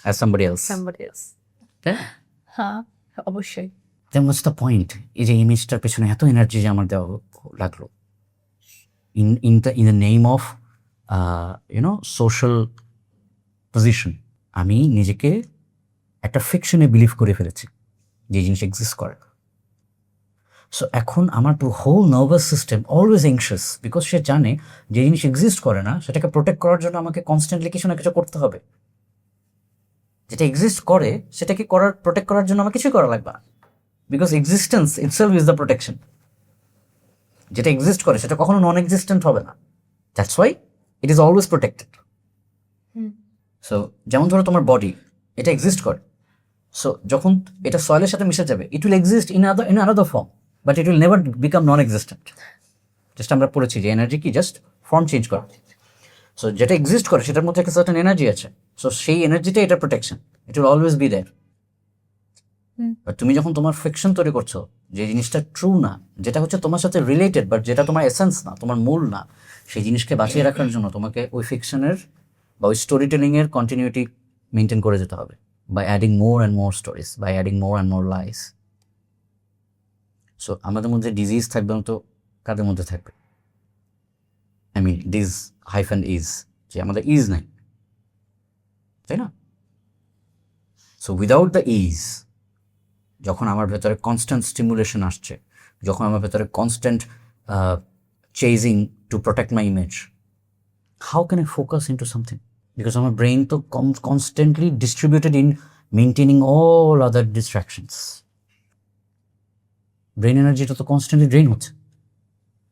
as somebody else. হ্যাঁ, অবশ্যই। Then what's the point? এই যে ইমেজটার পেছনে এত এনার্জি যে আমার দেওয়া লাগলো in the name of social position, আমি নিজেকে একটা ফিকশনে বিলিভ করে ফেলেছি যে জিনিস এক্সিস্ট করে। সো এখন আমার পুরো whole nervous system always anxious, because সে জানে যে জিনিস এক্সিস্ট করে না সেটাকে প্রোটেক্ট করার জন্য আমাকে কনস্ট্যান্টলি কিছু না কিছু করতে হবে। যেটা এক্সিস্ট করে সেটাকে প্রোটেক্ট করার জন্য আমার কিছু করা লাগবে না, because existence itself is the protection. যেটা এক্সিস্ট করে সেটা কখনো নন এক্সিস্টেন্ট হবে না, that's why it is always protected. So যেমন ধরো তোমার বডি, এটা এক্সিস্ট করে, সো যখন এটা সয়েলের সাথে মিশে যাবে it will exist in another form, but it will never become non existent. Just আমরা পড়েছি যে এনার্জি কি জাস্ট ফর্ম চেঞ্জ করে। সো যেটা এক্সিস্ট করে সেটার মধ্যে একটা সার্টেন এনার্জি আছে, সো সেই এনার্জিটা এটা protection, it will always be there. But তুমি যখন তোমার ফিকশন তৈরি করছো যে জিনিসটা ট্রু না, যেটা হচ্ছে তোমার সাথে রিলেটেড বাট যেটা তোমার এসেন্স না, তোমার মূল না, সেই জিনিসকে বাঁচিয়ে রাখার জন্য তোমাকে ওই ফিকশনের বা ওই স্টোরি টেলিংয়ের কন্টিনিউটি মেনটেন করে যেতে হবে by adding more and more stories, by adding more and more lies. So আমাদের মধ্যে ডিজিজ থাকবে না তো কাদের মধ্যে থাকবে? I mean dis hyphen ease, যে আমাদের ইজ নাই, তাই না? সো উইদাউট দ্য ইজ, যখন আমার ভেতরে কনস্ট্যান্ট স্টিমুলেশন আসছে, যখন আমার ভেতরে constant chasing to protect my image, how can I focus into something? Because আমার ব্রেইন তো constantly distributed in maintaining all other distractions. Brain এনার্জিটা তো কনস্ট্যান্টলি ড্রেন হচ্ছে।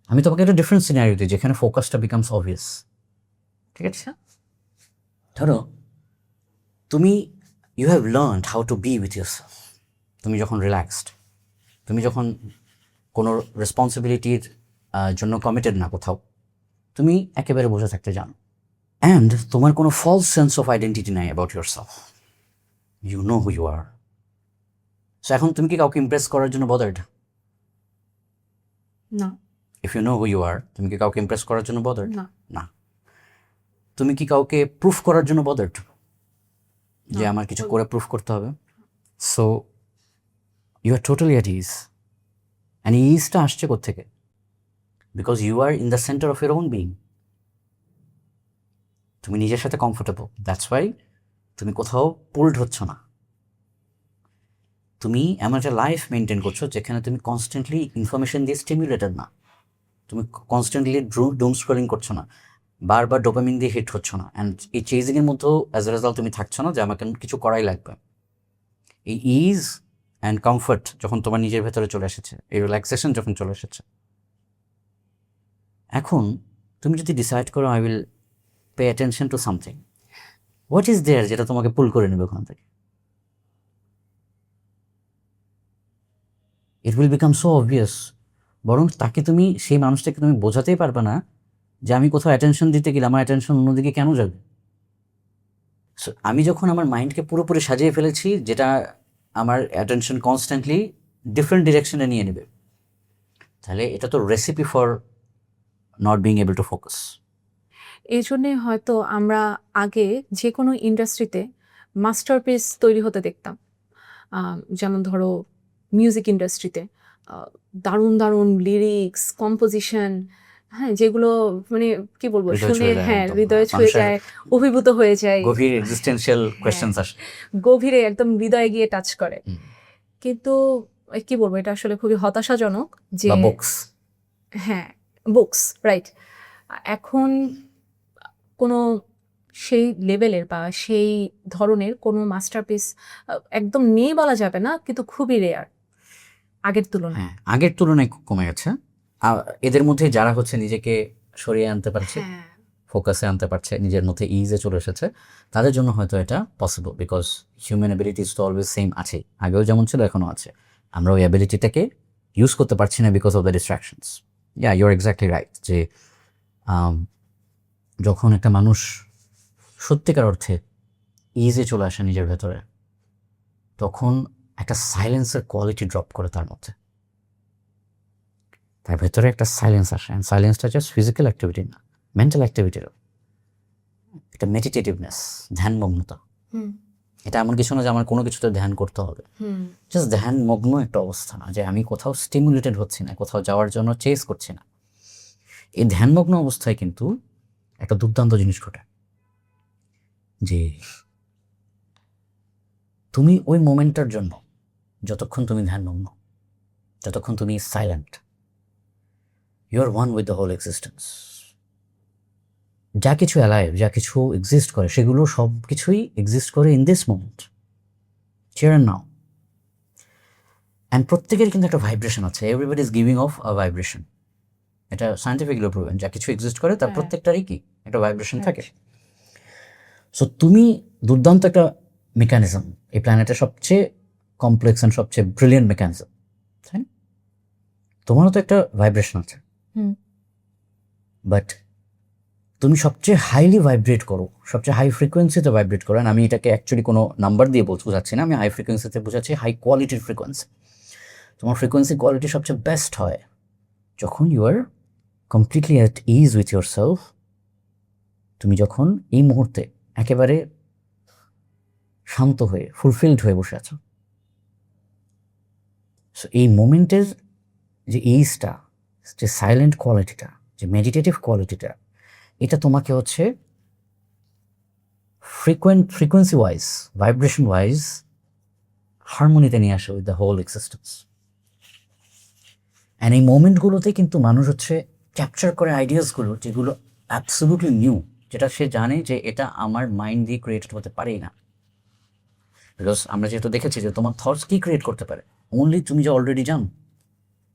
আমি তোমাকে একটা ডিফারেন্ট সিনারিও দিই যেখানে ফোকাসটা বিকামস অবভিয়াস, ঠিক আছে? ধরো তুমি you have learned how to be with yourself. তুমি যখন রিল্যাক্সড, তুমি যখন কোনো রেসপন্সিবিলিটির জন্য কমিটেড না কোথাও, তুমি একেবারে বসে থাকতে জানো, অ্যান্ড তোমার কোনো ফলস সেন্স অফ আইডেন্টিটি নাই about yourself, you know who you are. So এখন তুমি কি কাউকে ইমপ্রেস করার জন্য বদার্ড? না। If you know who you are, তুমি কি কাউকে ইমপ্রেস করার জন্য বদার্ড? না। না। তুমি কি কাউকে প্রুফ করার জন্য বদার্ড, যে আমার কিছু করে প্রুফ করতে হবে? So you are totally at ease and ইজটা আসছে কোত্থেকে? Because you are in the centre of your own being. তুমি নিজের সাথে কমফোর্টেবল, দ্যাটস ওয়াই তুমি কোথাও পুলড হচ্ছ না। তুমি এমন একটা লাইফ মেনটেন করছো যেখানে তুমি কনস্ট্যান্টলি ইনফরমেশন দিয়ে স্টিমুলেটেড না, তুমি কনস্ট্যান্টলি ডুম স্ক্রলিং করছো না, বারবার ডোপামিন দিয়ে হিট হচ্ছ না, অ্যান্ড এই চেজিংয়ের মধ্যেও অ্যাজ এ রেজাল্ট তুমি থাকছো না যে আমাকে কিছু করাই লাগবে। এই ইজ অ্যান্ড কমফর্ট যখন তোমার নিজের ভেতরে চলে এসেছে, এই রিল্যাক্সেশন যখন চলে এসেছে, এখন তুমি যদি ডিসাইড করো I will pay attention to something, what is there যেটা তোমাকে পুল করে নেবে ওখান থেকে? It will become so obvious. বরং তাকে তুমি, সেই মানুষটাকে তুমি বোঝাতেই পারবে না যে আমি কোথাও অ্যাটেনশন দিতে গেলে আমার অ্যাটেনশন অন্যদিকে কেন যাবে। সো আমি যখন আমার মাইন্ডকে পুরোপুরি সাজিয়ে ফেলেছি যেটা আমার অ্যাটেনশন কনস্ট্যান্টলি ডিফারেন্ট ডিরেকশনে নিয়ে নেবে, তাহলে এটা তো recipe for not being able to focus. এই জন্যে হয়তো আমরা আগে যে কোনো ইন্ডাস্ট্রিতে মাস্টারপিস তৈরি হতে দেখতাম। যেমন ধরো মিউজিক ইন্ডাস্ট্রিতে দারুণ দারুণ লিরিক্স, কম্পোজিশন, হ্যাঁ, যেগুলো মানে কি বলবো, শুনে হ্যাঁ হৃদয়ে ছুঁয়ে যায়, অভিভূত হয়ে যায়, গভীর এক্সিস্টেন্সিয়াল কোয়েশ্চেনস আসে, গভীরে একদম হৃদয়ে গিয়ে টাচ করে। কিন্তু কি বলবো, এটা আসলে খুবই হতাশাজনক যে বুকস, হ্যাঁ বুকস, রাইট, এখন কোনো সেই লেভেলের বা সেই ধরনের কোনো মাস্টারপিস একদম নেই বলা যাবে না, কিন্তু খুবই রেয়ার আগের তুলনায়। হ্যাঁ আগের তুলনায় কমে গেছে। এদের মধ্যে যারা হচ্ছে নিজেকে সরিয়ে আনতে পারছে, ফোকাসে আনতে পারছে, নিজের মধ্যে ইজে চলে এসেছে, তাদের জন্য হয়তো এটা পসিবল। বিকজ হিউম্যান অ্যাবিলিটিস তো অলওয়েজ সেম আছে, আগেও যেমন ছিল এখনও আছে। আমরা ওই অ্যাবিলিটিটাকে ইউজ করতে পারছি না because of the distractions. You are exactly right যে যখন একটা মানুষ সত্যিকার অর্থে ইজে চলে আসে নিজের ভেতরে, তখন একটা সাইলেন্সের কোয়ালিটি ড্রপ করে তার মধ্যে, তার ভেতরে একটা সাইলেন্স আসে। অ্যান্ড সাইলেন্সটা জাস্ট ফিজিক্যাল অ্যাক্টিভিটি না, মেন্টাল অ্যাক্টিভিটিরও একটা মেডিটেটিভনেস, ধ্যানমগ্নতা। এটা এমন কিছু না যে আমার কোনো কিছুতে ধ্যান করতে হবে, জাস্ট ধ্যানমগ্ন একটা অবস্থা, যে আমি কোথাও স্টিমুলেটেড হচ্ছি না, কোথাও যাওয়ার জন্য চেস করছি না। এই ধ্যানমগ্ন অবস্থায় কিন্তু একটা দুর্দান্ত জিনিস ঘটে, যে তুমি ওই মোমেন্টটার জন্য যতক্ষণ তুমি ধ্যানমগ্ন, যতক্ষণ তুমি silent, you are one with the whole existence. যা কিছু অ্যালাইভ, যা কিছু এক্সিস্ট করে, সেগুলো সব কিছুই এক্সিস্ট করে in this moment, here and now. And প্রত্যেকের কিন্তু একটা ভাইব্রেশন আছে, everybody is giving of a vibration. এটা সায়েন্টিফিকলি প্রুভেন, যা কিছু এক্সিস্ট করে তার প্রত্যেকটারই কি একটা ভাইব্রেশন থাকে। সো তুমি দুর্দান্ত একটা মেকানিজম, এই প্ল্যানেটের সবচেয়ে কমপ্লেক্স অ্যান্ড সবচেয়ে ব্রিলিয়েন্ট মেকানিজম, তাই না? তোমারও তো একটা ভাইব্রেশন আছে, বাট তুমি সবচেয়ে হাইলি ভাইব্রেট করো, সবচেয়ে হাই ফ্রিকোয়েন্সিতে ভাইব্রেট করো। আমি এটাকে অ্যাকচুয়ালি কোনো নাম্বার দিয়ে বোঝাচ্ছি না, আমি হাই ফ্রিকোয়েন্সিতে বোঝাচ্ছি, হাই কোয়ালিটির ফ্রিকোয়েন্সি। তোমার ফ্রিকোয়েন্সি কোয়ালিটি সবচেয়ে বেস্ট হয় যখন you are completely at ease with your self. তুমি যখন এই মুহূর্তে একেবারে শান্ত হয়ে, ফুলফিলড হয়ে বসে আছো। সো এই মোমেন্টের যে ইজটা, যে সাইলেন্ট কোয়ালিটিটা, যে মেডিটেটিভ কোয়ালিটিটা, এটা তোমাকে হচ্ছে ফ্রিকোয়েন্সি ওয়াইজ, ভাইব্রেশন ওয়াইজ হারমোনিতে নিয়ে আসে with the whole existence. And এই মোমেন্টগুলোতে কিন্তু মানুষ হচ্ছে ক্যাপচার করে আইডিয়াসগুলো, যেগুলো অ্যাবসলিউটলি নিউ, যেটা সে জানে যে এটা আমার মাইন্ড দিয়ে ক্রিয়েটেড হতে পারেই না। বিকজ আমরা যেহেতু দেখেছি যে তোমার থটস কি ক্রিয়েট করতে পারে, অনলি তুমি যে অলরেডি জানো।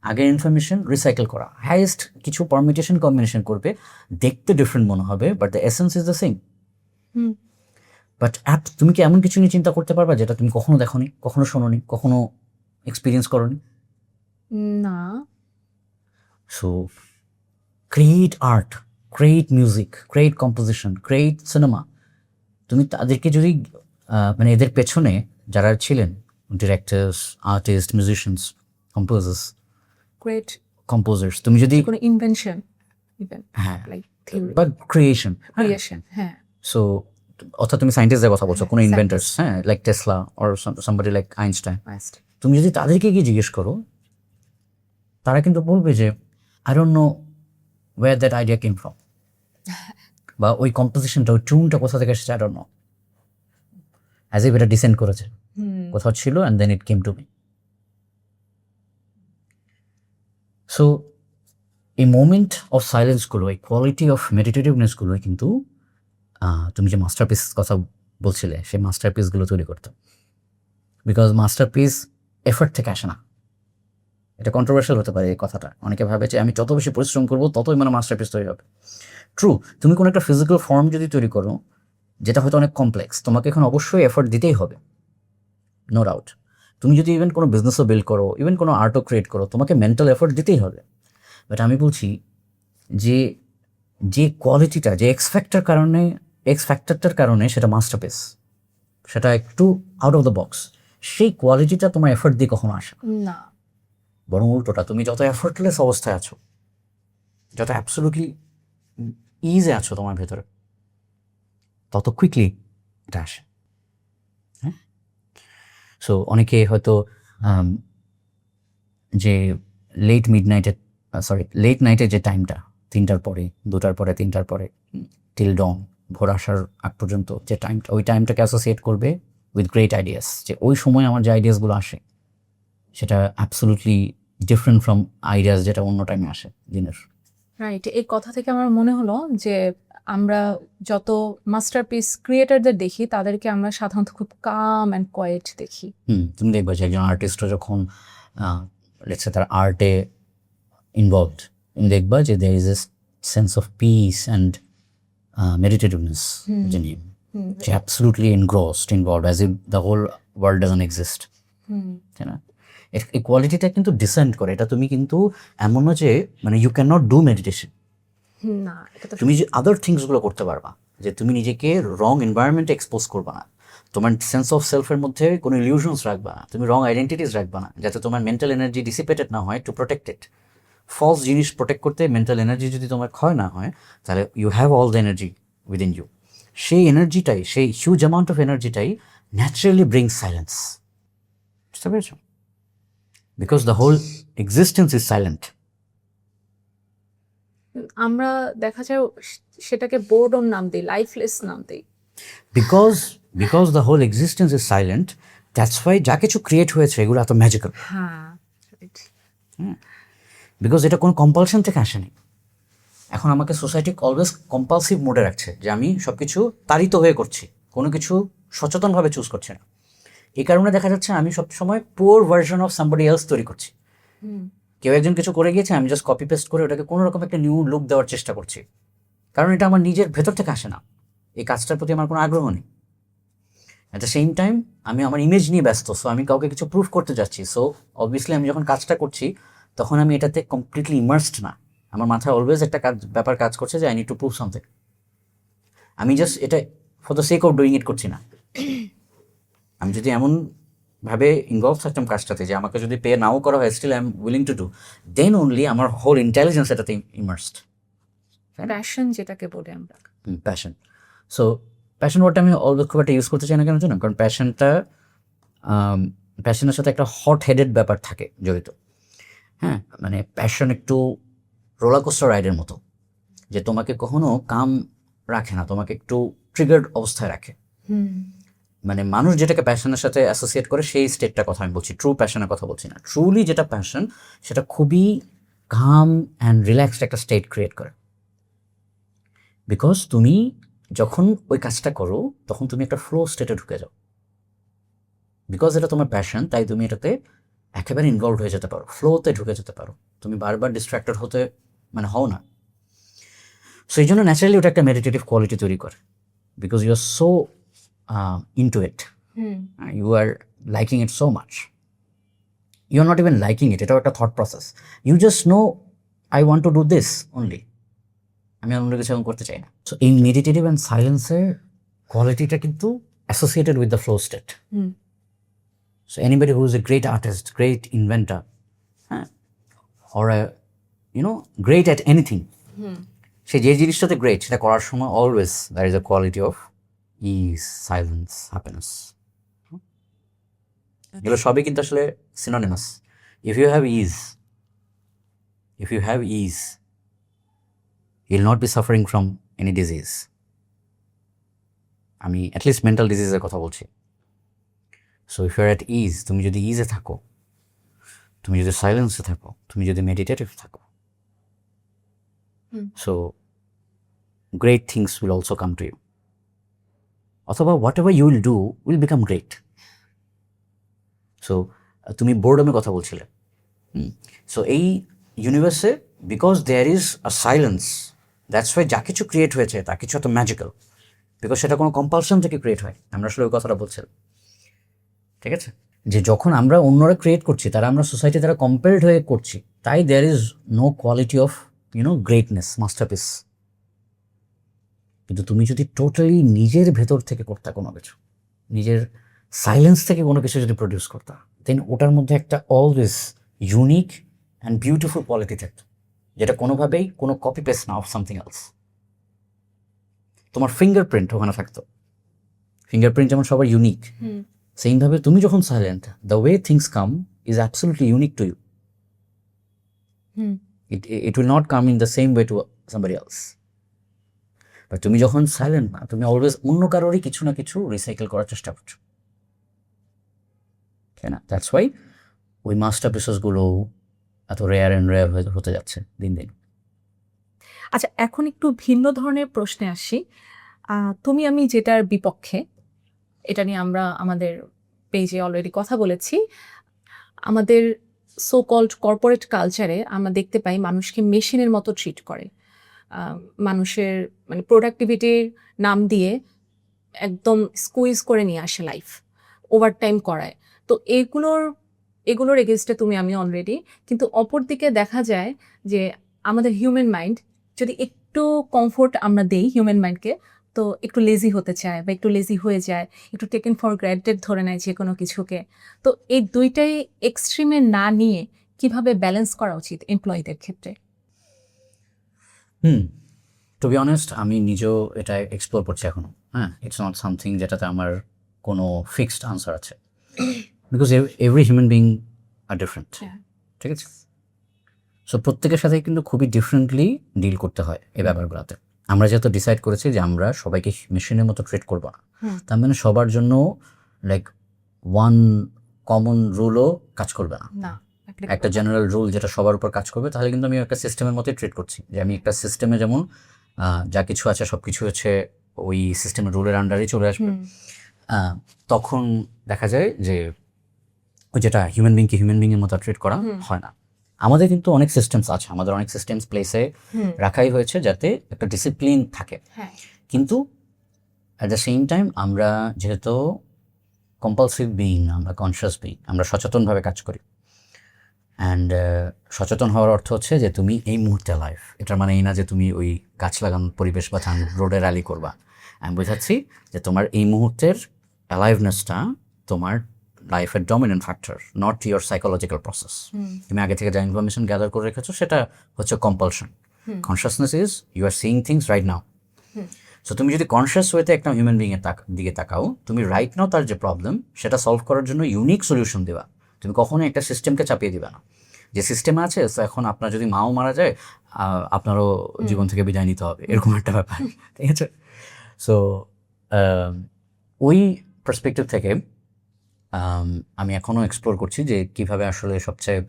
আগের ইনফরমেশন রিসাইকেল করা, হাইয়েস্ট কিছু পারমিটেশন কম্বিনেশন করবে, দেখতে ডিফারেন্ট মনে হবে, but the essence is the same. But তুমি কি এমন কিছু নিয়ে চিন্তা করতে পারবা যেটা তুমি কখনো দেখোনি, কখনো শোনোনি, কখনো এক্সপিরিয়েন্স করোনি? না। So create art, create music, create composition, create cinema. তুমি তাদেরকে যদি মানে এদের পেছনে যারা ছিলেন, directors, artist, musicians, composers, great composers, তুমি যদি কোনো ইনভেনশন, ইভেন হ্যাঁ লাইক থিওরি বা ক্রিয়েশন, ক্রিয়েশন, হ্যাঁ, সো অর্থাৎ তুমি সায়েন্টিস্টদের কথা বলছো, কোনো ইনভেন্টার্স, হ্যাঁ, like Tesla or somebody like Einstein, তুমি যদি তাদেরকে গিয়ে জিজ্ঞেস করো, তারা কিন্তু বলবে যে I don't know where that idea came from, বা ওই কম্পোজিশনটা, ওই টিউনটা কোথা থেকে এসেছে I don't know, as if এটা ডিসেন্ড করেছে, কোথাও ছিল and then it came to me. So এই মোমেন্ট অফ সাইলেন্সগুলো, এই কোয়ালিটি অফ মেডিটেটিভনেসগুলো কিন্তু তুমি যে মাস্টারপিস কথা বলছিলে, সেই মাস্টারপিসগুলো তৈরি করতো। বিকজ মাস্টারপিস এফর্ট থেকে আসে না। এটা কন্ট্রোভার্সিয়াল হতে পারে এই কথাটা, অনেকে ভাবে যে আমি যত বেশি পরিশ্রম করবো ততই মানে মাস্টারপিস তৈরি হবে। ট্রু, তুমি কোনো একটা ফিজিক্যাল ফর্ম যদি তৈরি করো যেটা হয়তো অনেক কমপ্লেক্স, তোমাকে এখন অবশ্যই এফর্ট দিতেই হবে, নো ডাউট। তুমি যদি ইভেন কোনো বিজনেসও বিল্ড করো, ইভেন কোনো আর্টও ক্রিয়েট করো, তোমাকে মেন্টাল এফর্ট দিতেই হবে। বাট আমি বলছি যে কোয়ালিটিটা, যে এক্স ফ্যাক্টরটার কারণে সেটা মাস্টারপিস, সেটা একটু আউট অফ দ্য বক্স, সেই কোয়ালিটিটা তোমার এফর্ট দিয়ে কখনো আসে না। বরং উল্টোটা, তুমি যত এফর্টলেস অবস্থায় আছো, যত অ্যাবসলিউটলি ইজে আছো তোমার ভেতরে, তত কুইকলি এটা আসে। হ্যাঁ, সো অনেকে হয়তো যে লেট নাইটের যে টাইমটা, 3টার পরে, 2টার পরে, 3টার পরে টিল ডন, ভোর আসার আগ পর্যন্ত যে টাইমটা, ওই টাইমটাকে অ্যাসোসিয়েট করবে উইথ গ্রেট আইডিয়াস, যে ওই সময় আমার যে আইডিয়াসগুলো আসে সেটা অ্যাবসলিউটলি ডিফারেন্ট ফ্রম আইডিয়াস যেটা অন্য টাইমে আসে দিনের। রাইট, এই কথা থেকে আমার মনে হলো যে আমরা যত মাস্টারপিস ক্রিয়েটারদের দেখি তাদেরকে আমরা সাধারণত খুব কাম অ্যান্ড কোয়েট দেখি। তুমি দেখবা যে একজন আর্টিস্টও যখন লেটস সে তার আর্টে ইনভলভড, তুমি দেখবা যে there is a sense of peace and meditativeness যে নিয়ে, যে absolutely involved as if the whole world doesn't exist, তাই না? এই কোয়ালিটিটা কিন্তু ডিসেন্ড করে, এটা তুমি কিন্তু এমন না যে মানে you can not do meditation, না, এটা তো তুমি যে আদার থিংসগুলো করতে পারবা, যে তুমি নিজেকে রং এনভায়রনমেন্টে এক্সপোজ করবা না, তোমার সেন্স অফ সেলফের মধ্যে কোনো ইলিউশনস রাখবা না, তুমি রং আইডেন্টিটিস রাখবা না, যাতে তোমার মেন্টাল এনার্জি ডিসিপেটেড না হয়, টু প্রোটেক্ট ইট। ফলস জিনিস প্রোটেক্ট করতে মেন্টাল এনার্জি যদি তোমার ক্ষয় না হয়, তাহলে you have all the energy within you. সেই এনার্জিটাই, সেই হিউজ অ্যামাউন্ট অফ এনার্জিটাই ন্যাচারালি ব্রিংস সাইলেন্স, বুঝতে পেরেছো? Because the whole existence is silent. আমরা দেখা যায় সেটাকে বোর্ডম নাম দিই, লাইফলেস নাম দিই। Because the whole existence is silent, that's why যা কিছু ক্রিয়েট হয়েছে এগুলো এত ম্যাজিক্যাল। হ্যাঁ, বিকজ এটা কোনো কম্পালশন থেকে আসেনি। এখন আমাকে সোসাইটি অলওয়েজ কম্পালসিভ মোডে রাখছে, যে আমি সব কিছু তাড়িত হয়ে করছি, কোনো কিছু সচেতনভাবে চুজ করছি না। এই কারণে দেখা যাচ্ছে আমি সবসময় পোর ভার্সন অফ সামবডি এলস তৈরি করছি। কেউ একজন কিছু করে গিয়েছে, আমি জাস্ট কপি পেস্ট করে ওটাকে কোনো রকম একটা নিউ লুক দেওয়ার চেষ্টা করছি, কারণ এটা আমার নিজের ভেতর থেকে আসে না, এই কাজটার প্রতি আমার কোনো আগ্রহ নেই। অ্যাট দ্য সেম টাইম আমি আমার ইমেজ নিয়ে ব্যস্ত, সো আমি কাউকে কিছু প্রুফ করতে যাচ্ছি। সো অবভিয়াসলি আমি যখন কাজটা করছি তখন আমি এটাতে কমপ্লিটলি ইমার্সড না, আমার মাথায় অলওয়েজ একটা ব্যাপার কাজ করছে যে I need to prove something. আমি জাস্ট এটা for the sake of doing it করছি না। আমি যদি এমনভাবে ইনভলভ থাকতাম কাজটাতে যে আমাকে যদি পে নাও করা হয়, still I am willing to do, then only আমার হোল ইন্টেলিজেন্স এটাতে ইমার্সড। প্যাশন যেটাকে বলে আমরা, প্যাশন। সো প্যাশন ওয়ার্ডটা আমি খুব একটা ইউজ করতে চাই না, কেন জানো? কারণ প্যাশনের সাথে একটা হট হেডেড ব্যাপার থাকে জড়িত। হ্যাঁ, মানে প্যাশন একটু রোলারকোস্টার রাইডের মতো, যে তোমাকে কখনো কাম রাখে না, তোমাকে একটু ট্রিগার্ড অবস্থায় রাখে। মানে মানুষ যেটাকে প্যাশনের সাথে অ্যাসোসিয়েট করে সেই স্টেটটার কথা আমি বলছি, ট্রু প্যাশনের কথা বলছি না। ট্রুলি যেটা প্যাশন, সেটা খুবই কাম অ্যান্ড রিল্যাক্সড একটা স্টেট ক্রিয়েট করে। বিকজ তুমি যখন ওই কাজটা করো তখন তুমি একটা ফ্লো স্টেটে ঢুকে যাও। বিকজ এটা তোমার প্যাশন, তাই তুমি এটাতে একেবারে ইনভলভ হয়ে যেতে পারো, ফ্লোতে ঢুকে যেতে পারো, তুমি বারবার ডিস্ট্র্যাক্টেড হতে হও না। সো এই জন্য ন্যাচারালি ওটা একটা মেডিটেটিভ কোয়ালিটি তৈরি করে, because you are so into it. You are liking it so much. You are not even liking it. It's a thought process. You just know, I want to do this only. আমি অন্য কিছু করতে চাই না। So in meditative and silence qualityটা কিন্তু associated with the flow state. So anybody who is a great artist, great inventor, or a great at anything, সে যে জিনিসটাতে great সেটা করার সময় always there is a quality of ease, silence, happiness, এগুলো সবই কিন্তু আসলে synonymous. If you have ease you'll not be suffering from any disease. আমি অ্যাটলিস্ট মেন্টাল ডিজিজের কথা বলছি। So if you are at ease, তুমি যদি ইজে থাকো, তুমি যদি সাইলেন্সে থাকো, তুমি যদি মেডিটেটিভ থাকো, so great things will also come to you, অথবা whatever you will do will become great. So তুমি বোর্ডমের কথা বলছিলে। সো এই ইউনিভার্সে because there is a silence, that's why যা কিছু ক্রিয়েট হয়েছে তা কিছু এত ম্যাজিক্যাল, বিকজ সেটা কোনো কম্পালশন থেকে ক্রিয়েট হয়। আমরা আসলে ওই কথাটা বলছিলাম, ঠিক আছে, যে যখন আমরা অন্যরা ক্রিয়েট করছি, তারা আমরা সোসাইটি দ্বারা কম্পেলড হয়ে করছি, তাই there is no quality of greatness, masterpiece. কিন্তু তুমি যদি টোটালি নিজের ভেতর থেকে করতা কোনো কিছু, নিজের সাইলেন্স থেকে কোনো কিছু যদি প্রডিউস করতা, দেন ওটার মধ্যে একটা always unique and beautiful quality থাকতো, যেটা কোনোভাবেই কোনো কপি পেস্ট না অফ সামথিং এলস। তোমার ফিঙ্গারপ্রিন্ট ওখানে থাকতো। ফিঙ্গারপ্রিন্ট যেমন সবার ইউনিক, সেইমভাবে তুমি যখন silent, the way things come is absolutely unique to you. It will not come in the same way to somebody else. But তুমি যখন সাইলেন্ট না, তুমি অলওয়েজ অন্য কারোরই কিছু না কিছু রিসাইকেল করার চেষ্টা করছো, তাই না? দ্যাটস ওয়াই ওই মাস্টারপিসেসগুলো এত রেয়ার অ্যান্ড রেয়ার হতে যাচ্ছে দিন দিন। আচ্ছা, এখন একটু ভিন্ন ধরনের প্রশ্নে আসি। তুমি আমি যেটার বিপক্ষে, এটা নিয়ে আমরা আমাদের পেজে অলরেডি কথা বলেছি। আমাদের সো কল্ড কর্পোরেট কালচারে আমরা দেখতে পাই মানুষকে মেশিনের মতো ট্রিট করে, মানুষের মানে প্রোডাক্টিভিটির নাম দিয়ে একদম স্কুইজ করে নিয়ে আসে লাইফ, ওভারটাইম করায়। তো এগুলোর এগেনস্টে তুমি আমি অলরেডি, কিন্তু অপরদিকে দেখা যায় যে আমাদের হিউম্যান মাইন্ড যদি একটু কমফোর্ট আমরা দেই হিউম্যান মাইন্ডকে, তো একটু লেজি হতে চায় বা একটু লেজি হয়ে যায়, একটু টেকেন ফর গ্রান্টেড ধরে নেয় যে কোনো কিছুকে। তো এই দুইটাই এক্সট্রিমে না নিয়ে কিভাবে ব্যালেন্স করা উচিত এমপ্লয়ীদের ক্ষেত্রে? টু বি অনেস্ট, আমি নিজেও এটা এক্সপ্লোর করছি এখনো। হ্যাঁ, ইটস নট সামথিং যেটাতে আমার কোনো ফিক্সড আনসার আছে, because every human being are different, ঠিক আছে? সো প্রত্যেকের সাথে কিন্তু খুবই ডিফারেন্টলি ডিল করতে হয় এই ব্যাপারগুলোতে। আমরা যেহেতু ডিসাইড করেছি যে আমরা সবাইকে মেশিনের মতো ট্রিট করবো না, তার মানে সবার জন্য লাইক ওয়ান কমন রুলও কাজ করবে না, একটা জেনারেল রুল যেটা সবার উপর কাজ করবে। তাহলে কিন্তু আমি একটা সিস্টেমের মতোই ট্রিট করছি, যে আমি একটা সিস্টেমে যেমন যা কিছু আছে সব কিছু হচ্ছে ওই সিস্টেমের রুলের আন্ডারেই চলে আসবে। তখন দেখা যায় যে ওই যেটা হিউম্যান বিংকে হিউম্যান বিংয়ের মতো ট্রিট করা হয় না। আমাদের কিন্তু অনেক সিস্টেমস আছে, আমাদের অনেক সিস্টেমস প্লেসে রাখাই হয়েছে যাতে একটা ডিসিপ্লিন থাকে। কিন্তু অ্যাট দ্য সেম টাইম আমরা যেহেতু কম্পালসিভ বিইং, আমরা কনসিয়াস বিইং, আমরা সচেতনভাবে কাজ করি। অ্যান্ড সচেতন হওয়ার অর্থ হচ্ছে যে তুমি এই মুহূর্তে লাইফ, এটার মানে এই না যে তুমি ওই গাছ লাগানোর পরিবেশ বা রোডে র্যালি করবা। আমি বোঝাচ্ছি যে তোমার এই মুহূর্তের অ্যালাইভনেসটা তোমার লাইফের dominant factor, not your psychological process. তুমি আগে থেকে যা ইনফরমেশন গ্যাদার করে রেখেছো সেটা হচ্ছে compulsion. Consciousness is you are seeing things right now. So তুমি যদি কনসিয়াস ওয়েতে একটা হিউম্যান বিংয়ের দিকে তাকাও, তুমি রাইট নাও তার যে প্রবলেম সেটা সলভ করার জন্য ইউনিক সলিউশন দেবা। তুমি কখনোই একটা সিস্টেমকে চাপিয়ে দিবা না। যে সিস্টেমে আছে, এখন আপনার যদি মাও মারা যায়, আপনারও জীবন থেকে বিদায় নিতে হবে, এরকম একটা ব্যাপার, ঠিক আছে? সো ওই পার্সপেক্টিভ থেকে আমি এখনও এক্সপ্লোর করছি যে কীভাবে আসলে সবচেয়ে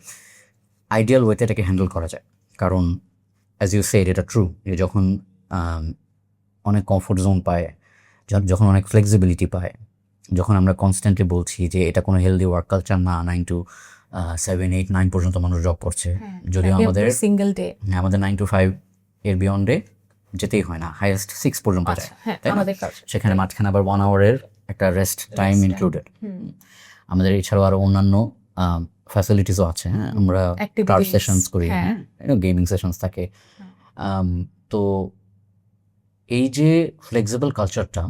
আইডিয়াল ওয়েতে এটাকে হ্যান্ডেল করা যায়। কারণ অ্যাজ ইউ সেড, এটা ট্রু যে যখন অনেক কমফোর্ট জোন পায়, যখন অনেক ফ্লেক্সিবিলিটি পায়, যখন আমরা কনস্ট্যান্টলি বলছি যে এটা কোনো হেলদি ওয়ার্ক কালচার না, 9 to 7, 8, 9 পর্যন্ত মানুষ জব করছে, যদিও আমাদের সিঙ্গেল ডে, আমাদের 9 to 5 এর বিয়ন্ডে যেতেই হয় না, হাইয়েস্ট 6 পর্যন্ত যায়, তাই না? সেখানে মাঝখানে আবার 1 আওয়ারের একটা রেস্ট টাইম ইনক্লুডেড। আমাদের এছাড়াও আরও অন্যান্য ফ্যাসিলিটিসও আছে। হ্যাঁ, আমরা ক্লাস সেশনস করি, হ্যাঁ, গেমিং সেশনস থাকে। তো এই যে ফ্লেক্সিবল কালচারটা,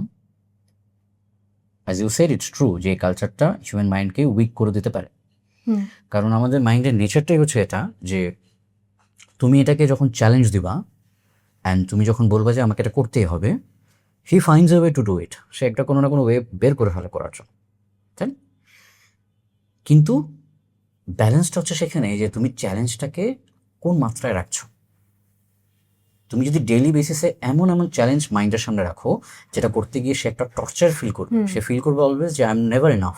as you said, it's true যে এই কালচারটা হিউম্যান মাইন্ডকে উইক করে দিতে পারে। কারণ আমাদের মাইন্ডের নেচারটাই হচ্ছে এটা, যে তুমি এটাকে যখন চ্যালেঞ্জ দিবা অ্যান্ড তুমি যখন বলবা যে আমাকে এটা করতেই হবে, he finds a way to do it, সে একটা কোনো না কোনো ওয়ে বের করে ফেলে করার জন্য, তাই না? কিন্তু ব্যালেন্সটা হচ্ছে সেখানে যে তুমি চ্যালেঞ্জটাকে কোন মাত্রায় রাখছো। তুমি যদি ডেইলি বেসিসে এমন এমন চ্যালেঞ্জ মাইন্ডের সামনে রাখো যেটা করতে গিয়ে সে একটা টর্চার ফিল করবে, সে ফিল করবে অলওয়েজ যে আই এম নেভার এনাফ,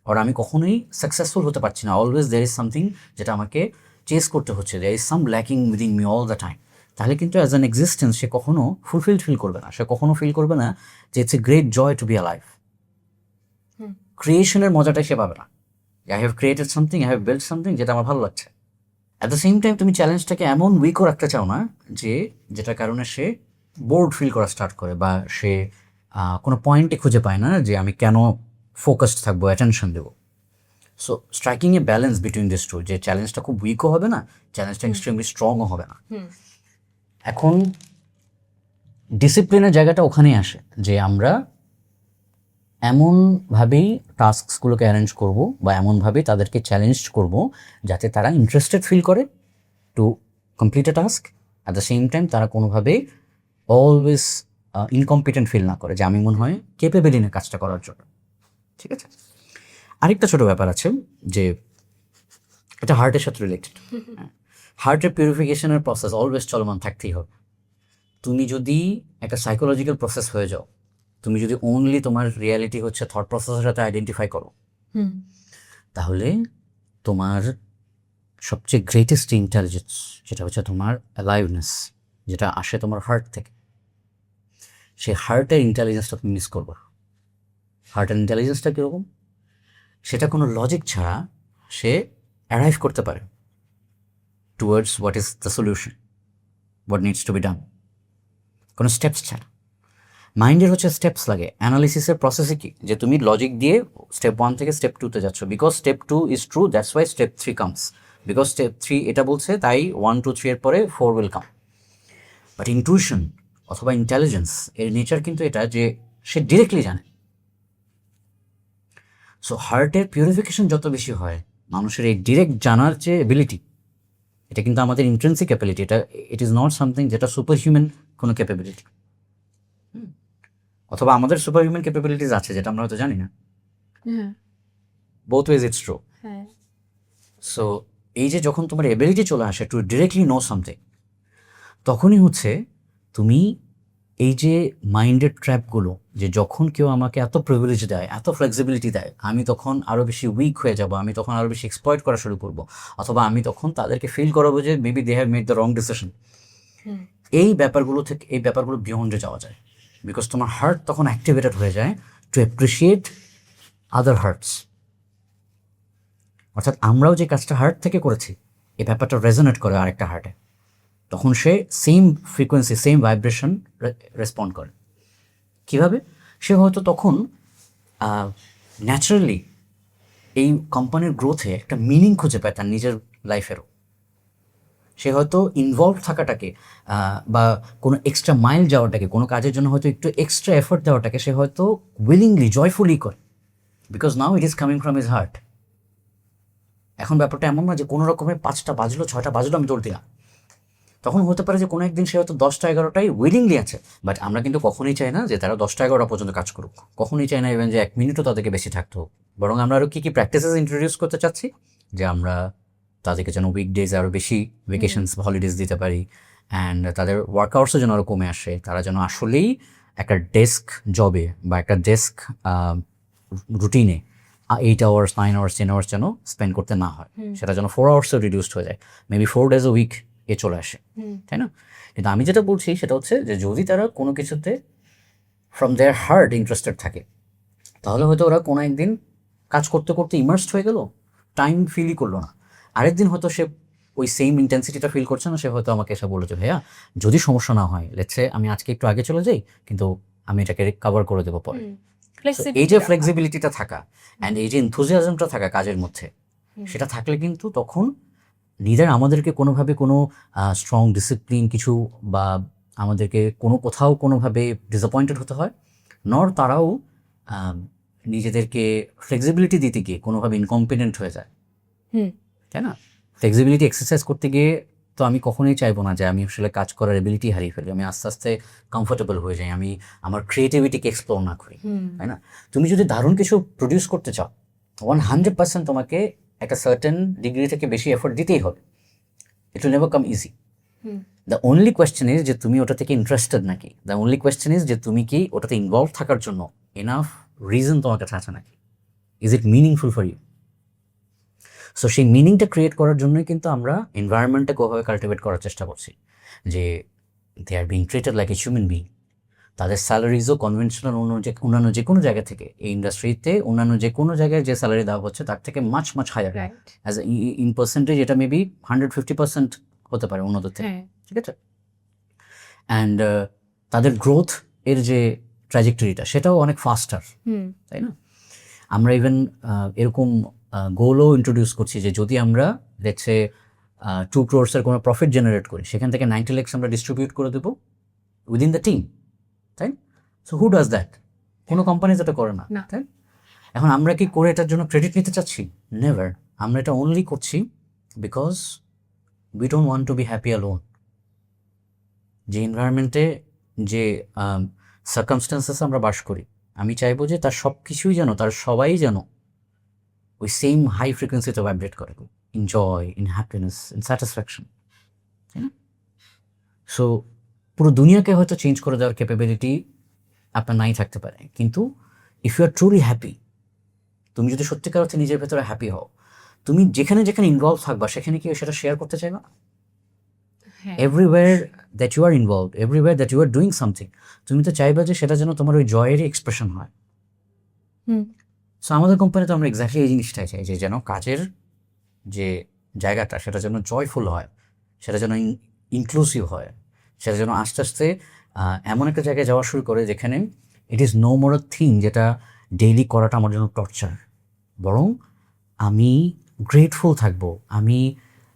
আর আমি কখনোই সাকসেসফুল হতে পারছি না, অলওয়েজ দের ইজ সামথিং যেটা আমাকে চেস করতে হচ্ছে, there is some lacking within me all the time, তাহলে কিন্তু অ্যাজ অ্যান এক্সিস্টেন্স সে কখনো ফুলফিলড ফিল করবে না, সে কখনো ফিল করবে না যে it's a great joy to be alive. ক্রিয়েশনের মজাটাই সে পাবে না, I have created something, I have build something যেটা আমার ভালো লাগছে। অ্যাট দ্য সেম টাইম তুমি চ্যালেঞ্জটাকে এমন উইকও রাখতে চাও না যে যেটার কারণে সে বোর্ড ফিল করা স্টার্ট করে, বা সে কোনো পয়েন্টে খুঁজে পায় না যে আমি কেন ফোকাসড থাকবো, অ্যাটেনশন দেবো। So striking a balance between this two, যে চ্যালেঞ্জটা খুব উইকও হবে না, চ্যালেঞ্জটা এক্সট্রিমলি স্ট্রংও হবে না। এখন ডিসিপ্লিনের জায়গাটা ওখানেই আসে যে আমরা এমনভাবেই টাস্কগুলোকে অ্যারেঞ্জ করব বা এমনভাবেই তাদেরকে চ্যালেঞ্জ করব যাতে তারা ইন্টারেস্টেড ফিল করে to complete A task, at the same time তারা কোনোভাবেই অলওয়েজ ইনকম্পিটেন্ট ফিল না করে যে আমি মনে হয় কেপেবলি না কাজটা করার জন্য। ঠিক আছে, আরেকটা ছোট ব্যাপার আছে যে এটা হার্টের সাথে রিলেটেড। হার্টের পিউরিফিকেশনের প্রসেস অলওয়েজ চলমান থাকতেই হবে। তুমি যদি একটা সাইকোলজিক্যাল প্রসেস হয়ে যাও, তুমি যদি অনলি তোমার রিয়ালিটি হচ্ছে থট প্রসেসের সাথে আইডেন্টিফাই করো, তাহলে তোমার সবচেয়ে গ্রেটেস্ট ইন্টেলিজেন্স যেটা হচ্ছে তোমার অ্যালাইভনেস, যেটা আসে তোমার হার্ট থেকে, সেই হার্টের ইন্টেলিজেন্সটা তুমি মিস করবে। হার্টের ইন্টেলিজেন্সটা কীরকম? সেটা কোনো লজিক ছাড়া সে অ্যারাইভ করতে পারে towards what is the solution, what needs to be done, কোনো স্টেপস ছাড়া। মাইন্ডের হচ্ছে স্টেপস লাগে। অ্যানালিসিসের প্রসেসে কি যে তুমি লজিক দিয়ে স্টেপ 1 থেকে স্টেপ 2 তে যাচ্ছ, because step 2 is true, that's why step 3 comes, because step 3 এটা বলছে তাই 1 2 3 এর পরে 4 উইল কাম। বাট ইনটিউশন অথবা ইন্টেলিজেন্স এর নেচার কিন্তু এটা যে সে ডিরেক্টলি জানে। সো হার্টের পিউরিফিকেশন যত বেশি হয়, মানুষের এই ডিরেক্ট জানার যে এবিলিটি, এটা কিন্তু আমাদের ইন্ট্রেন্সিক ক্যাপাবিলিটি, এটা ইট ইজ নট সামথিং যেটা সুপার হিউম্যান কোনো ক্যাপাবিলিটি, অথবা আমাদের সুপার হিউম্যান ক্যাপাবিলিটিস আছে যেটা আমরা হয়তো জানি না। Both wedge it's true. So এই যে যখন তোমার এবিলিটি চলে আসে টু ডিরেক্টলি নো সামথিং, তখনই হচ্ছে তুমি এই যে মাইন্ডের ট্র্যাপগুলো, যে যখন কেউ আমাকে এত প্রিভিলেজ দেয়, এত ফ্লেক্সিবিলিটি দেয়, আমি তখন আরও বেশি উইক হয়ে যাব, আমি তখন আরও বেশি এক্সপ্লয়েট করা শুরু করবো, অথবা আমি তখন তাদেরকে ফিল করাবো যে maybe they have made the wrong decision. এই ব্যাপারগুলো বিয়ন্ডে যাওয়া যায়, বিকজ তোমার হার্ট তখন অ্যাক্টিভেটেড হয়ে যায় টু অ্যাপ্রিসিয়েট আদার হার্টস। অর্থাৎ আমরাও যে কাজটা হার্ট থেকে করেছি, এই ব্যাপারটা রেজোনেট করে আরেকটা হার্টে, তখন সে same frequency, same vibration respond করে। কীভাবে? সে হয়তো তখন ন্যাচারালি এই কোম্পানির গ্রোথে একটা মিনিং খুঁজে পায় তার নিজের লাইফেরও। সে হয়তো ইনভলভ থাকাটাকে বা কোনো এক্সট্রা মাইল যাওয়াটাকে, কোনো কাজের জন্য হয়তো একটু এক্সট্রা এফোর্ট দেওয়াটাকে সে হয়তো উইলিংলি, জয়ফুলি করে, because now it is coming from his heart. এখন ব্যাপারটা এমন না যে কোনো রকমের 5টা বাজলো 6টা বাজলো আমি দৌড় দিলাম, তখন হতে পারে যে কোনো একদিন সে হয়তো 10টা 11টাই উইলিংলি আছে, বাট আমরা কিন্তু কখনোই চাই না যে তারা 10টা 11টা পর্যন্ত কাজ করুক, কখনোই চাই না ইভেন যে 1 মিনিটও তাদেরকে বেশি থাকতে হোক। বরং আমরা আরও কী কী প্র্যাকটিসেস ইন্ট্রোডিউস করতে চাচ্ছি, যে আমরা তাদেরকে যেন উইকডেজ আরও বেশি ভেকেশনস হলিডেজ দিতে পারি, অ্যান্ড তাদের ওয়ার্কআউটসও যেন আরও কমে আসে, তারা যেন আসলেই একটা ডেস্ক জবে বা একটা ডেস্ক রুটিনে 8 আওয়ার্স 9 আওয়ার্স 10 আওয়ার্স যেন স্পেন্ড করতে না হয়, সেটা যেন 4 আওয়ার্সও রিডিউসড হয়ে যায়, মেবি 4 ডেজ উইক এ চলে আসে, তাই না? কিন্তু আমি যেটা বলছি সেটা হচ্ছে যে যদি তারা কোনো কিছুতে ফ্রম দেয়ার হার্ট ইন্টারেস্টেড থাকে, তাহলে হয়তো ওরা কোনো একদিন কাজ করতে করতে ইমার্সড হয়ে গেল, টাইম ফিলই করলো না, আরেকদিন হয়তো সে ওই সেম ইন্টেন্সিটিটা ফিল করছে না, সে হয়তো আমাকে এসে বলেছে ভাইয়া যদি সমস্যা না হয়, লেটস সে আমি আজকে একটু আগে চলে যাই, কিন্তু আমি এটাকে কভার করে দেবো পরে। এই যে ফ্লেক্সিবিলিটিটা থাকা অ্যান্ড এই যে এনথুজিয়াজমটা থাকা কাজের মধ্যে, সেটা থাকলে কিন্তু তখন নিদার আমাদেরকে কোনোভাবে কোনো স্ট্রং ডিসিপ্লিন কিছু বা আমাদেরকে কোথাও কোনোভাবে ডিসঅ্যাপয়েন্টেড হতে হয়, নর তারাও নিজেদেরকে ফ্লেক্সিবিলিটি দিতে গিয়ে কোনোভাবে ইনকম্পিটেন্ট হয়ে যায়, তাই না? ফ্লেক্সিবিলিটি এক্সারসাইজ করতে গিয়ে তো আমি কখনোই চাইবো না যে আমি আসলে কাজ করার এবিলিটি হারিয়ে ফেলি, আমি আস্তে আস্তে কমফোর্টেবল হয়ে যাই, আমি আমার ক্রিয়েটিভিটিকে এক্সপ্লোর না করি, তাই না? তুমি যদি দারুণ কিছু প্রডিউস করতে চাও 100% তোমাকে একটা সার্টেন ডিগ্রি থেকে বেশি এফোর্ট দিতেই হবে। It will never come easy. The only question is যে তুমি ওটা থেকে ইন্টারেস্টেড নাকি, দ্য অনলি কোয়েশ্চেন ইজ যে তুমি কি ওটাতে ইনভলভ থাকার জন্য এনাফ রিজন তোমার কাছে আছে নাকি, is it meaningful for you. So সেই মিনিংটা ক্রিয়েট করার জন্যই কিন্তু আমরা এনভায়রনমেন্টটাকে ওভাবে কাল্টিভেট করার চেষ্টা করছি যে they are being treated like a human being. তাদের স্যালারিজও কনভেনশনাল অন্যান্য যে কোনো জায়গা থেকে, এই ইন্ডাস্ট্রিতে অন্যান্য যে কোনো জায়গায় যে স্যালারি দেওয়া হচ্ছে তার থেকে much higher, as in percentage এটা মেবি 150% হতে পারে অন্যদের থেকে, ঠিক আছে? অ্যান্ড তাদের গ্রোথ এর যে ট্র্যাজেক্টরিটা সেটাও অনেক ফাস্টার, তাই না? আমরা ইভেন এরকম গোলও ইন্ট্রোডিউস করছি যে যদি আমরা লেটসে 2 crores কোনো প্রফিট জেনারেট করি, সেখান থেকে 90 lakhs আমরা ডিস্ট্রিবিউট করে দেবো উইদিন দ্য টিম, তাই? So who does that? কোনো কোম্পানি যেটা করে না, তাই? এখন আমরা কি করে এটার জন্য ক্রেডিট নিতে চাচ্ছি? নেভার। আমরা এটা অনলি করছি because we don't want to be happy alone. যে এনভায়রনমেন্টে যে সার্কামস্টেন্সেস আমরা বাস করি, আমি চাইবো যে তার সব কিছুই যেন, তার সবাই যেন ওই সেম হাই ফ্রিকোয়েন্সিতে ভাইব্রেট করে, in joy, in happiness, in satisfaction, তাই না? সো পুরো দুনিয়াকে হয়তো চেঞ্জ করে দেওয়ার ক্যাপাবিলিটি আপনার নাই থাকতে পারে, কিন্তু if you are truly happy, তুমি যদি সত্যিকার অর্থে নিজের ভেতরে হ্যাপি হও, তুমি যেখানে যেখানে ইনভলভ থাকবা সেখানে কি সেটা শেয়ার করতে চাইবা? Everywhere that you are involve, everywhere that you are doing something, তুমি তো চাইবা যে সেটা যেন তোমার ওই জয়েরই এক্সপ্রেশন হয়। সো আমাদের কোম্পানিতে আমরা এক্স্যাক্টলি এই জিনিসটাই চাই, যে যেন কাজের যে জায়গাটা সেটা যেন জয়ফুল হয়, সেটা যেন ইনক্লুসিভ হয়, সেটা যেন আস্তে আস্তে এমন একটা জায়গায় যাওয়া শুরু করে যেখানে it is no more a thing যেটা ডেইলি করাটা আমার জন্য টর্চার, বরং আমি গ্রেটফুল থাকবো, আমি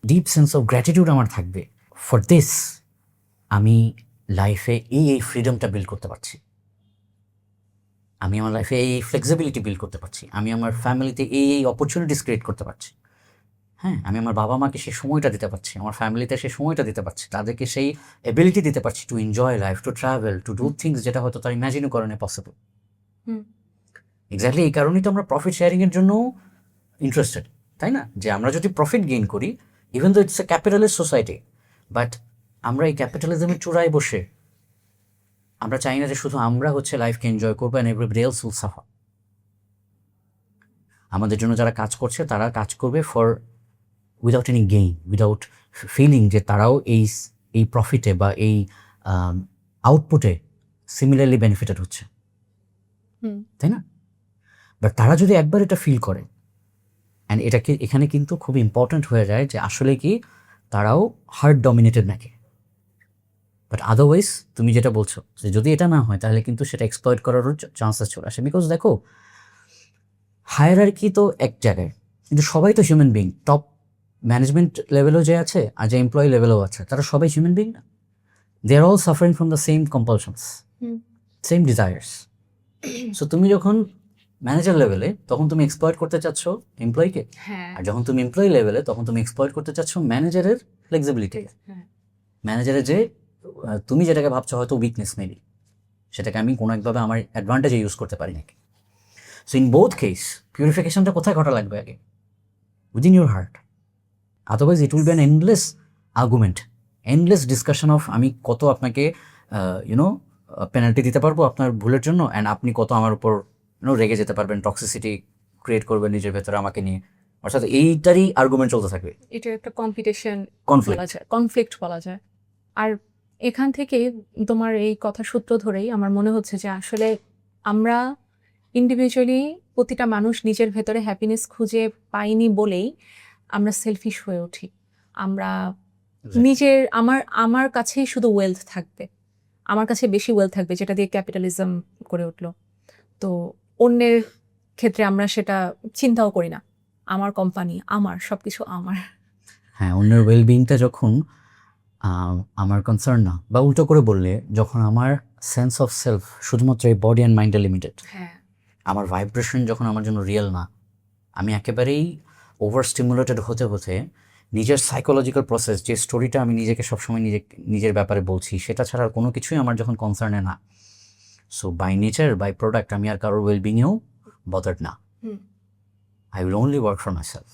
ডিপ সেন্স অফ গ্র্যাটিটিউড আমার থাকবে ফর দিস, আমি লাইফে এই ফ্রিডমটা বিল্ড করতে পারছি, আমি আমার লাইফে এই ফ্লেক্সিবিলিটি বিল্ড করতে পারছি, আমি আমার ফ্যামিলিতে এই অপরচুনিটিস ক্রিয়েট করতে পারছি, হ্যাঁ, আমি আমার বাবা মাকে সেই সময়টা দিতে পারছি, আমার ফ্যামিলিতে সেই সময়টা দিতে পারছি, তাদেরকে সেই এবিলিটি দিতে পারছি to enjoy life, to travel, to do things যেটা হয়তো তার ইম্যাজিনও করা পসিবল। এক্স্যাক্টলি এই কারণেই তো আমরা প্রফিট শেয়ারিংয়ের জন্য ইন্টারেস্টেড, তাই না? যে আমরা যদি প্রফিট গেইন করি, even though it's a capitalist society, but আমরা এই ক্যাপিটালিজমের চূড়ায় বসে আমরা চাই না যে শুধু আমরা হচ্ছে লাইফকে এনজয় করবো and everybody else will suffer. আমাদের জন্য যারা কাজ করছে তারা কাজ করবে for without any gain, without feeling যে তারাও এই প্রফিটে বা এই আউটপুটে সিমিলারলি বেনিফিটেড হচ্ছে, তাই না? বাট তারা যদি একবার এটা ফিল করে, অ্যান্ড এটাকে এখানে কিন্তু খুব ইম্পর্ট্যান্ট হয়ে যায় যে আসলে কি তারাও হার্ট ডমিনেটেড নাকি। বাট আদারওয়াইজ তুমি যেটা বলছো যে যদি এটা না হয় তাহলে কিন্তু সেটা এক্সপ্লয়েট করারও চান্সেস চলে আসে, বিকজ দেখো হায়ারার্কি তো এক জায়গায়, কিন্তু সবাই তো হিউম্যান বিং, টপ ম্যানেজমেন্ট লেভেলও যে আছে আর যে এমপ্লয়ি লেভেলও আছে, তারা সবাই হিউম্যান বিং না? They are all suffering from the same compulsions, same desires. So তুমি যখন ম্যানেজার লেভেলে তখন তুমি এক্সপ্লয়েট করতে চাচ্ছ এমপ্লয়িকে, আর যখন তুমি এমপ্লয়ি লেভেলে তখন তুমি এক্সপ্লয়েট করতে চাচ্ছ ম্যানেজারের ফ্লেক্সিবিলিটি, ম্যানেজারের যে তুমি যেটাকে ভাবছো হয়তো উইকনেস মেবি, সেটাকে আমি কোনো একভাবে আমার অ্যাডভান্টেজে ইউজ করতে পারি নাকি। সো ইন বোথ কেস পিউরিফিকেশনটা কোথায় ঘটা লাগবে আগে? Within your heart. Otherwise it will be an endless argument, endless discussion of আমি কত আপনাকে পেনাল্টি দিতে পারবো আপনার ভুলের জন্য, অ্যান্ড আপনি কত আমার উপর রেগে যেতে পারবেন, টক্সিসিটি ক্রিয়েট করবেন নিজের ভেতরে আমাকে নিয়ে, অর্থাৎ এইটারই আর্গুমেন্ট চলতে থাকবে। এটা একটা কম্পিটিশন বলা যায়, কনফ্লিক্ট বলা যায়। আর এখান থেকে তোমার এই কথা সূত্র ধরেই আমার মনে হচ্ছে যে আসলে আমরা ইন্ডিভিজুয়ালি প্রতিটা মানুষ নিজের ভেতরে হ্যাপিনেস খুঁজে পাইনি বলেই আমরা সেলফিশ হয়ে উঠি। আমরা নিজের আমার কাছেই শুধু ওয়েলথ থাকবে, আমার কাছে বেশি ওয়েলথ থাকবে, যেটা দিয়ে ক্যাপিটালিজম করে উঠলো। তো অন্যের ক্ষেত্রে আমরা সেটা চিন্তাও করি না, আমার কোম্পানি, আমার সবকিছু আমার। হ্যাঁ, অন্যের ওয়েলবিংটা যখন আমার কনসার্ন না, বা উল্টো করে বললে যখন আমার সেন্স অফ সেলফ শুধুমাত্র এই বডি অ্যান্ড মাইন্ডে লিমিটেড, আমার ভাইব্রেশন যখন আমার জন্য রিয়েল না, আমি একেবারেই ওভার স্টিমুলেটেড হতে হতে নিজের সাইকোলজিক্যাল প্রসেস, যে স্টোরিটা আমি নিজেকে সবসময় নিজের ব্যাপারে বলছি, সেটা ছাড়া আর কোনো কিছুই আমার যখন কনসার্নে না, so by nature, by product, আমি আর কারোর ওয়েলবিংয়েও বদার্ড না। I will only work for my self.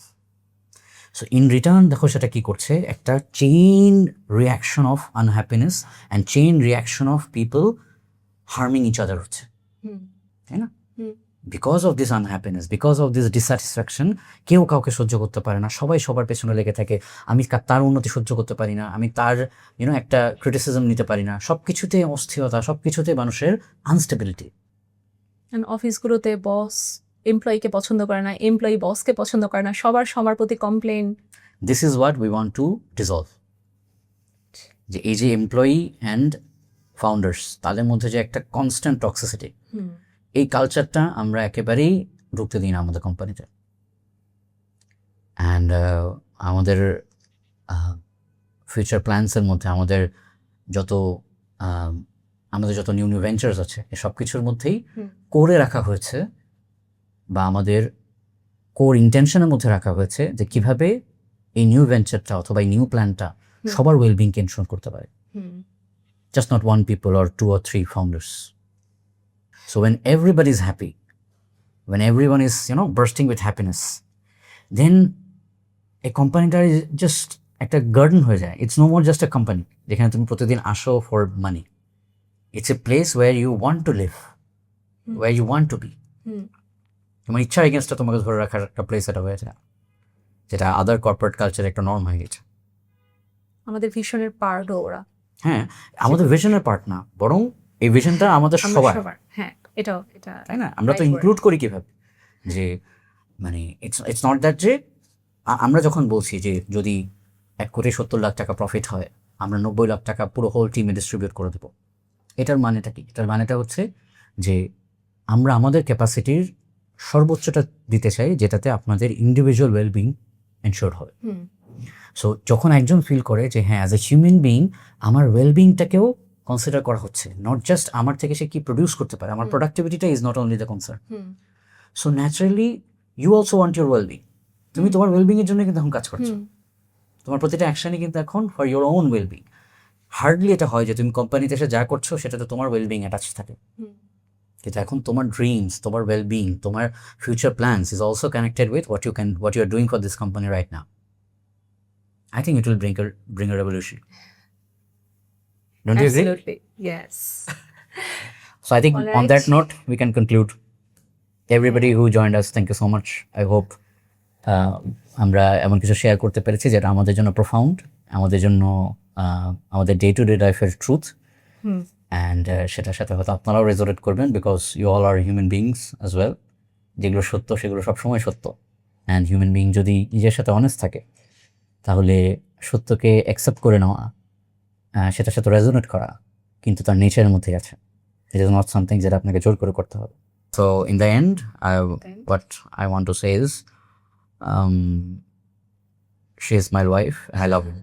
So in return দেখো সেটা কী করছে, একটা chain reaction of unhappiness and chain reaction of people harming each other হচ্ছে, তাই না? Because of this unhappiness, because of this dissatisfaction, কেউ কাউকে সহ্য করতে পারে না, সবাই সবার পেছনে লেগে থাকে। আমি তার উন্নতি সহ্য করতে পারি না, আমি তার একটা ক্রিটিসিজম নিতে পারি না, সব কিছুতে অস্থিরতা, সব কিছুতে মানুষের আনস্টেবিলিটি। অফিসগুলোতে বস এমপ্লয়িকে পছন্দ করে না, এমপ্লয়ি বসকে পছন্দ করে না, সবার প্রতি complain. This is what we want to dissolved. যে এই যে এমপ্লয়ি অ্যান্ড ফাউন্ডার্স, তাদের মধ্যে যে একটা কনস্ট্যান্ট টক্সিসিটি, এই কালচারটা আমরা একেবারেই ঢুকতে দিই না আমাদের কোম্পানিতে। অ্যান্ড আমাদের ফিউচার প্ল্যান্সের মধ্যে আমাদের যত নিউ ভেঞ্চার্স আছে, সব কিছুর মধ্যেই করে রাখা হয়েছে, বা আমাদের কোর ইন্টেনশনের মধ্যে রাখা হয়েছে যে কিভাবে এই নিউ ভেঞ্চারটা অথবা এই নিউ প্ল্যানটা সবার ওয়েলবিংকে এনশোর করতে পারে, just not one people or 2 or 3 founders. So when everybody is happy, when everyone is bursting with happiness, then a company that is just একটা গার্ডেন হয়ে যায়। It's no more just a company যেখানে তুমি প্রতিদিন আসো for money. It's a place where you want to live, where you want to be. তোমার ইচ্ছার এগেনস্টটা তোমাকে ধরে রাখার একটা প্লেস এটা হয়েছে, যেটা আদার কর্পোরেট কালচার একটা নর্ম হয়ে গেছে। আমাদের ভিশনের পার্টও ওরা। হ্যাঁ, আমাদের ভিশনের পার্ট না, বরং এই ভিশনটা আমাদের সবার। হ্যাঁ, এটা তাই না? আমরা তো ইনক্লুড করি কিভাবে, যে মানে ইটস নট দ্যাট যে আমরা যখন বলছি যে যদি 1,70,00,000 টাকা প্রফিট হয়, আমরা 90 লাখ টাকা পুরো হোল টিমে ডিস্ট্রিবিউট করে দেবো। এটার মানেটা কি? এটার মানেটা হচ্ছে যে আমরা আমাদের ক্যাপাসিটির সর্বোচ্চটা দিতে চাই, যেটাতে আপনাদের ইন্ডিভিজুয়াল ওয়েলবিং এনশোর হবে। সো যখন একজন ফিল করে যে হ্যাঁ, অ্যাজ এ হিউম্যান বিইং আমার ওয়েলবিংটাকেও কনসিডার করা হচ্ছে, নট জাস্ট আমার থেকে সে কি প্রডিউস করতে পারে, আমার প্রোডাক্টিভিটিটা is not only the concern. So naturally you also want your wellbeing. তুমি তোমার ওয়েলবিংয়ের জন্য কিন্তু এখন কাজ করছো, তোমার প্রতিটা অ্যাকশনই কিন্তু এখন for your own wellbeing. Hardly এটা হয় যে তুমি কোম্পানিতে এসে যা করছো সেটাতে তোমার ওয়েলবিং অ্যাটাচ থাকে, কিন্তু এখন তোমার ড্রিমস, তোমার ওয়েলবিং, তোমার future plans is also connected with what you are doing for this company right now. I think it will bring a revolution. Don't you agree? Absolutely, yes. So I think Alright. on that note, we can conclude. Everybody who joined us, thank you so much. I hope আমরা এমন কিছু share করতে পেরেছি যেটা আমাদের জন্য profound, আমাদের জন্য আমাদের ডে টু ডে লাইফের ট্রুথ, অ্যান্ড সেটার সাথে হয়তো আপনারাও রেজোনেট করবেন, because you all are human beings as well. যেগুলো সত্য সেগুলো সবসময় সত্য, অ্যান্ড হিউম্যান বিং যদি নিজের সাথে অনেস্ট থাকে, তাহলে সত্যকে অ্যাকসেপ্ট করে নেওয়া, সেটার সাথে রেজোনেট করা কিন্তু তার নেচারের মধ্যেই আছে। ইট ইজ নট সামথিং যেটা আপনাকে জোর করে করতে হবে। So in the end what I want to say is she is my wife and I love her.